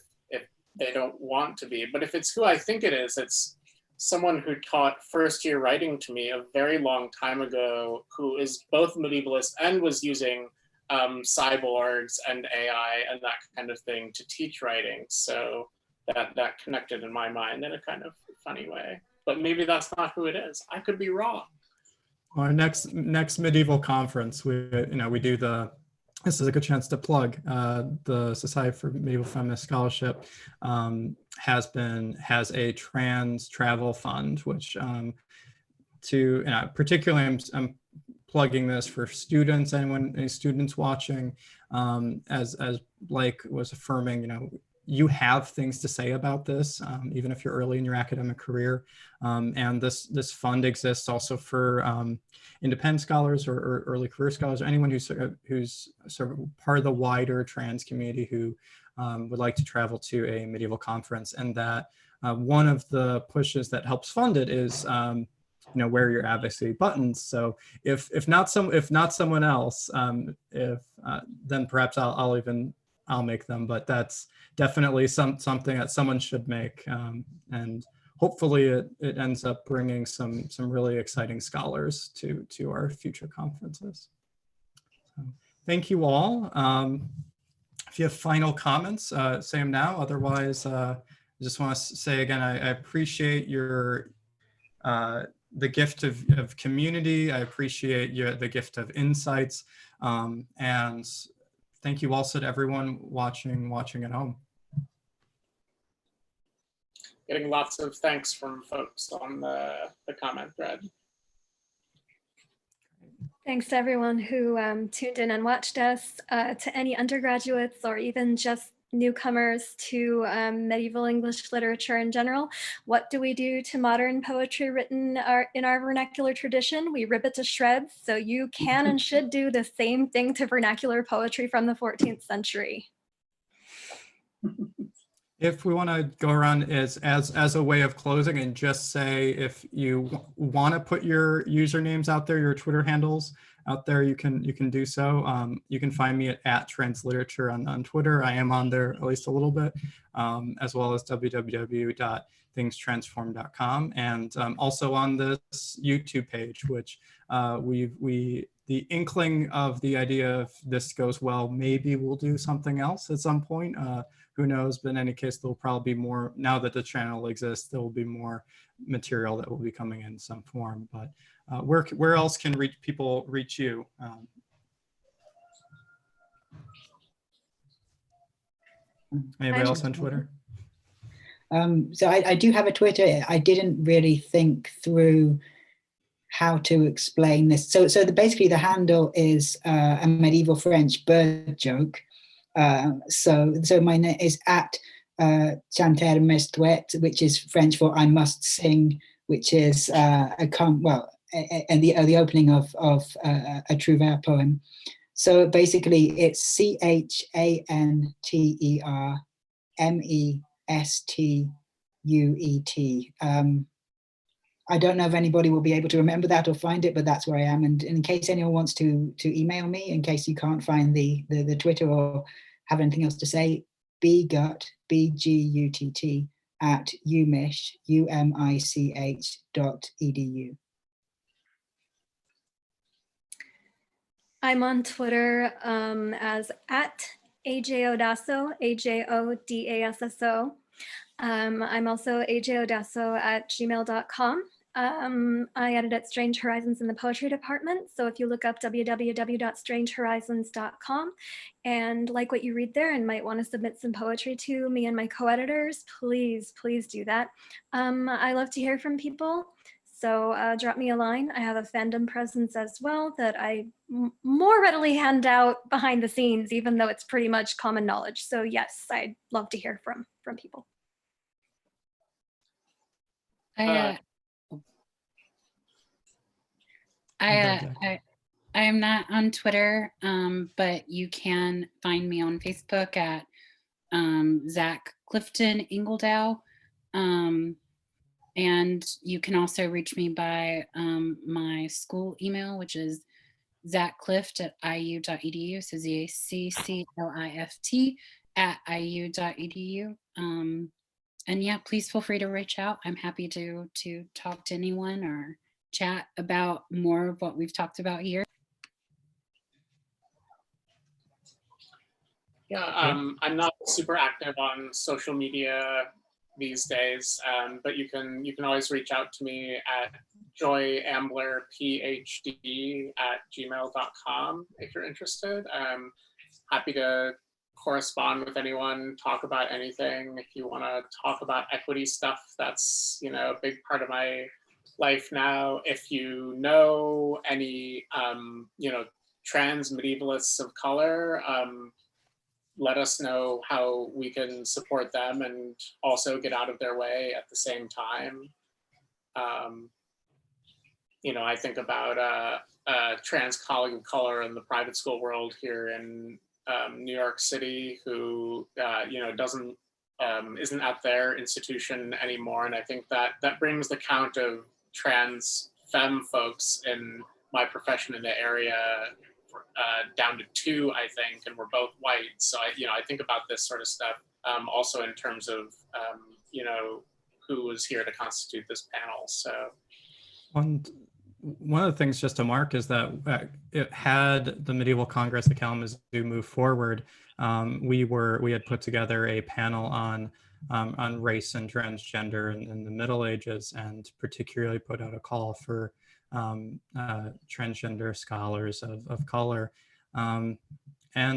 they don't want to be. But if it's who I think it is, it's someone who taught first year writing to me a very long time ago, who is both medievalist and was using cyborgs and AI and that kind of thing to teach writing. So that connected in my mind in a kind of funny way. But maybe that's not who it is. I could be wrong. Our next medieval conference, we do this is a good chance to plug the Society for Medieval Feminist Scholarship has a trans travel fund, which particularly I'm plugging this for students, any students watching, as Blake was affirming, you have things to say about this, even if you're early in your academic career. And this fund exists also for independent scholars or early career scholars, or anyone who's sort of part of the wider trans community who would like to travel to a medieval conference. And that one of the pushes that helps fund it is wear your advocacy buttons. So if not someone else, then perhaps I'll make them, but that's definitely something that someone should make, and hopefully it ends up bringing some really exciting scholars to our future conferences. So, thank you all. If you have final comments, say them now. Otherwise, I just want to say again, I appreciate your the gift of community. I appreciate the gift of insights, and thank you also to everyone watching at home. Getting lots of thanks from folks on the comment thread. Thanks to everyone who tuned in and watched us, to any undergraduates or even just newcomers to medieval English literature in general. What do we do to modern poetry written in our vernacular tradition? We rip it to shreds, so you can and should do the same thing to vernacular poetry from the 14th century. If we want to go around as a way of closing and just say, if you want to put your usernames out there, your Twitter handles out there, you can do so. You can find me at Transliterature on Twitter. I am on there at least a little bit, as well as www.thingstransform.com, and also on this YouTube page, which the inkling of the idea, if this goes well, maybe we'll do something else at some point. Who knows? But in any case, there'll probably be more, now that the channel exists, there will be more material that will be coming in some form. But where else can people reach you? Anybody else on Twitter? So I do have a Twitter. I didn't really think through how to explain this. So basically the handle is a medieval French bird joke. So my name is at Chanter mes Tuet, which is French for I must sing, which is and the opening of a Trouvère poem. So basically it's ChanterMestuet. I don't know if anybody will be able to remember that or find it, but that's where I am. And in case anyone wants to email me, in case you can't find the Twitter or have anything else to say, bgut, BGUTT, at umich.edu. I'm on Twitter as at AJOdasso, AJODASSO. I'm also ajodasso@gmail.com. I edit at Strange Horizons in the poetry department. So if you look up www.strangehorizons.com and like what you read there and might want to submit some poetry to me and my co-editors, please do that. I love to hear from people. So drop me a line. I have a fandom presence as well that I more readily hand out behind the scenes, even though it's pretty much common knowledge. So yes, I'd love to hear from people. I am not on Twitter, but you can find me on Facebook at Zack Angleton. And you can also reach me by my school email, which is zackclift@iu.edu. So ZACCLIFT@iu.edu. And yeah, please feel free to reach out. I'm happy to talk to anyone or chat about more of what we've talked about here. Yeah, I'm not super active on social media these days, but you can always reach out to me at joyamblerphd@gmail.com if you're interested. I'm happy to correspond with anyone, talk about anything. If you want to talk about equity stuff, that's a big part of my life now. If you know any trans medievalists of color, let us know how we can support them and also get out of their way at the same time. I think about a trans colleague of color in the private school world here in New York City who isn't at their institution anymore, and I think that brings the count of trans femme folks in my profession in the area down to 2, I think, and we're both white. So I think about this sort of stuff also in terms of who was here to constitute this panel. So one of the things just to mark is that it had the Medieval Congress of Kalamazoo move forward. We had put together a panel on race and transgender in the Middle Ages, and particularly put out a call for transgender scholars of color. And I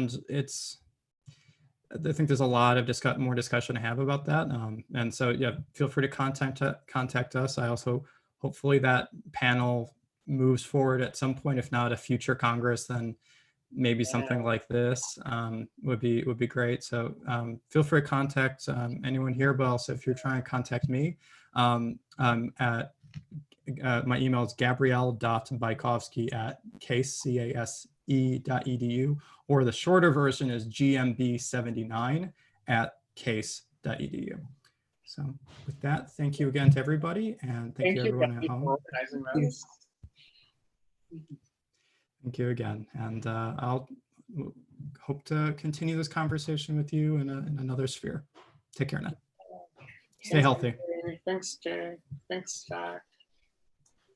think there's a lot of more discussion to have about that. And so, yeah, feel free to contact us. I also, hopefully that panel moves forward at some point, if not a future Congress, then maybe something like this would be great. So feel free to contact anyone here, but also if you're trying to contact me, my email is gabrielle.bajkowski@case.edu, or the shorter version is gmb79@case.edu. So with that, thank you again to everybody, and thank you everyone at home. For organizing this. Thank you again, and I'll hope to continue this conversation with you in another sphere. Take care now. Stay healthy. Thanks, Jay. Thanks, Jack.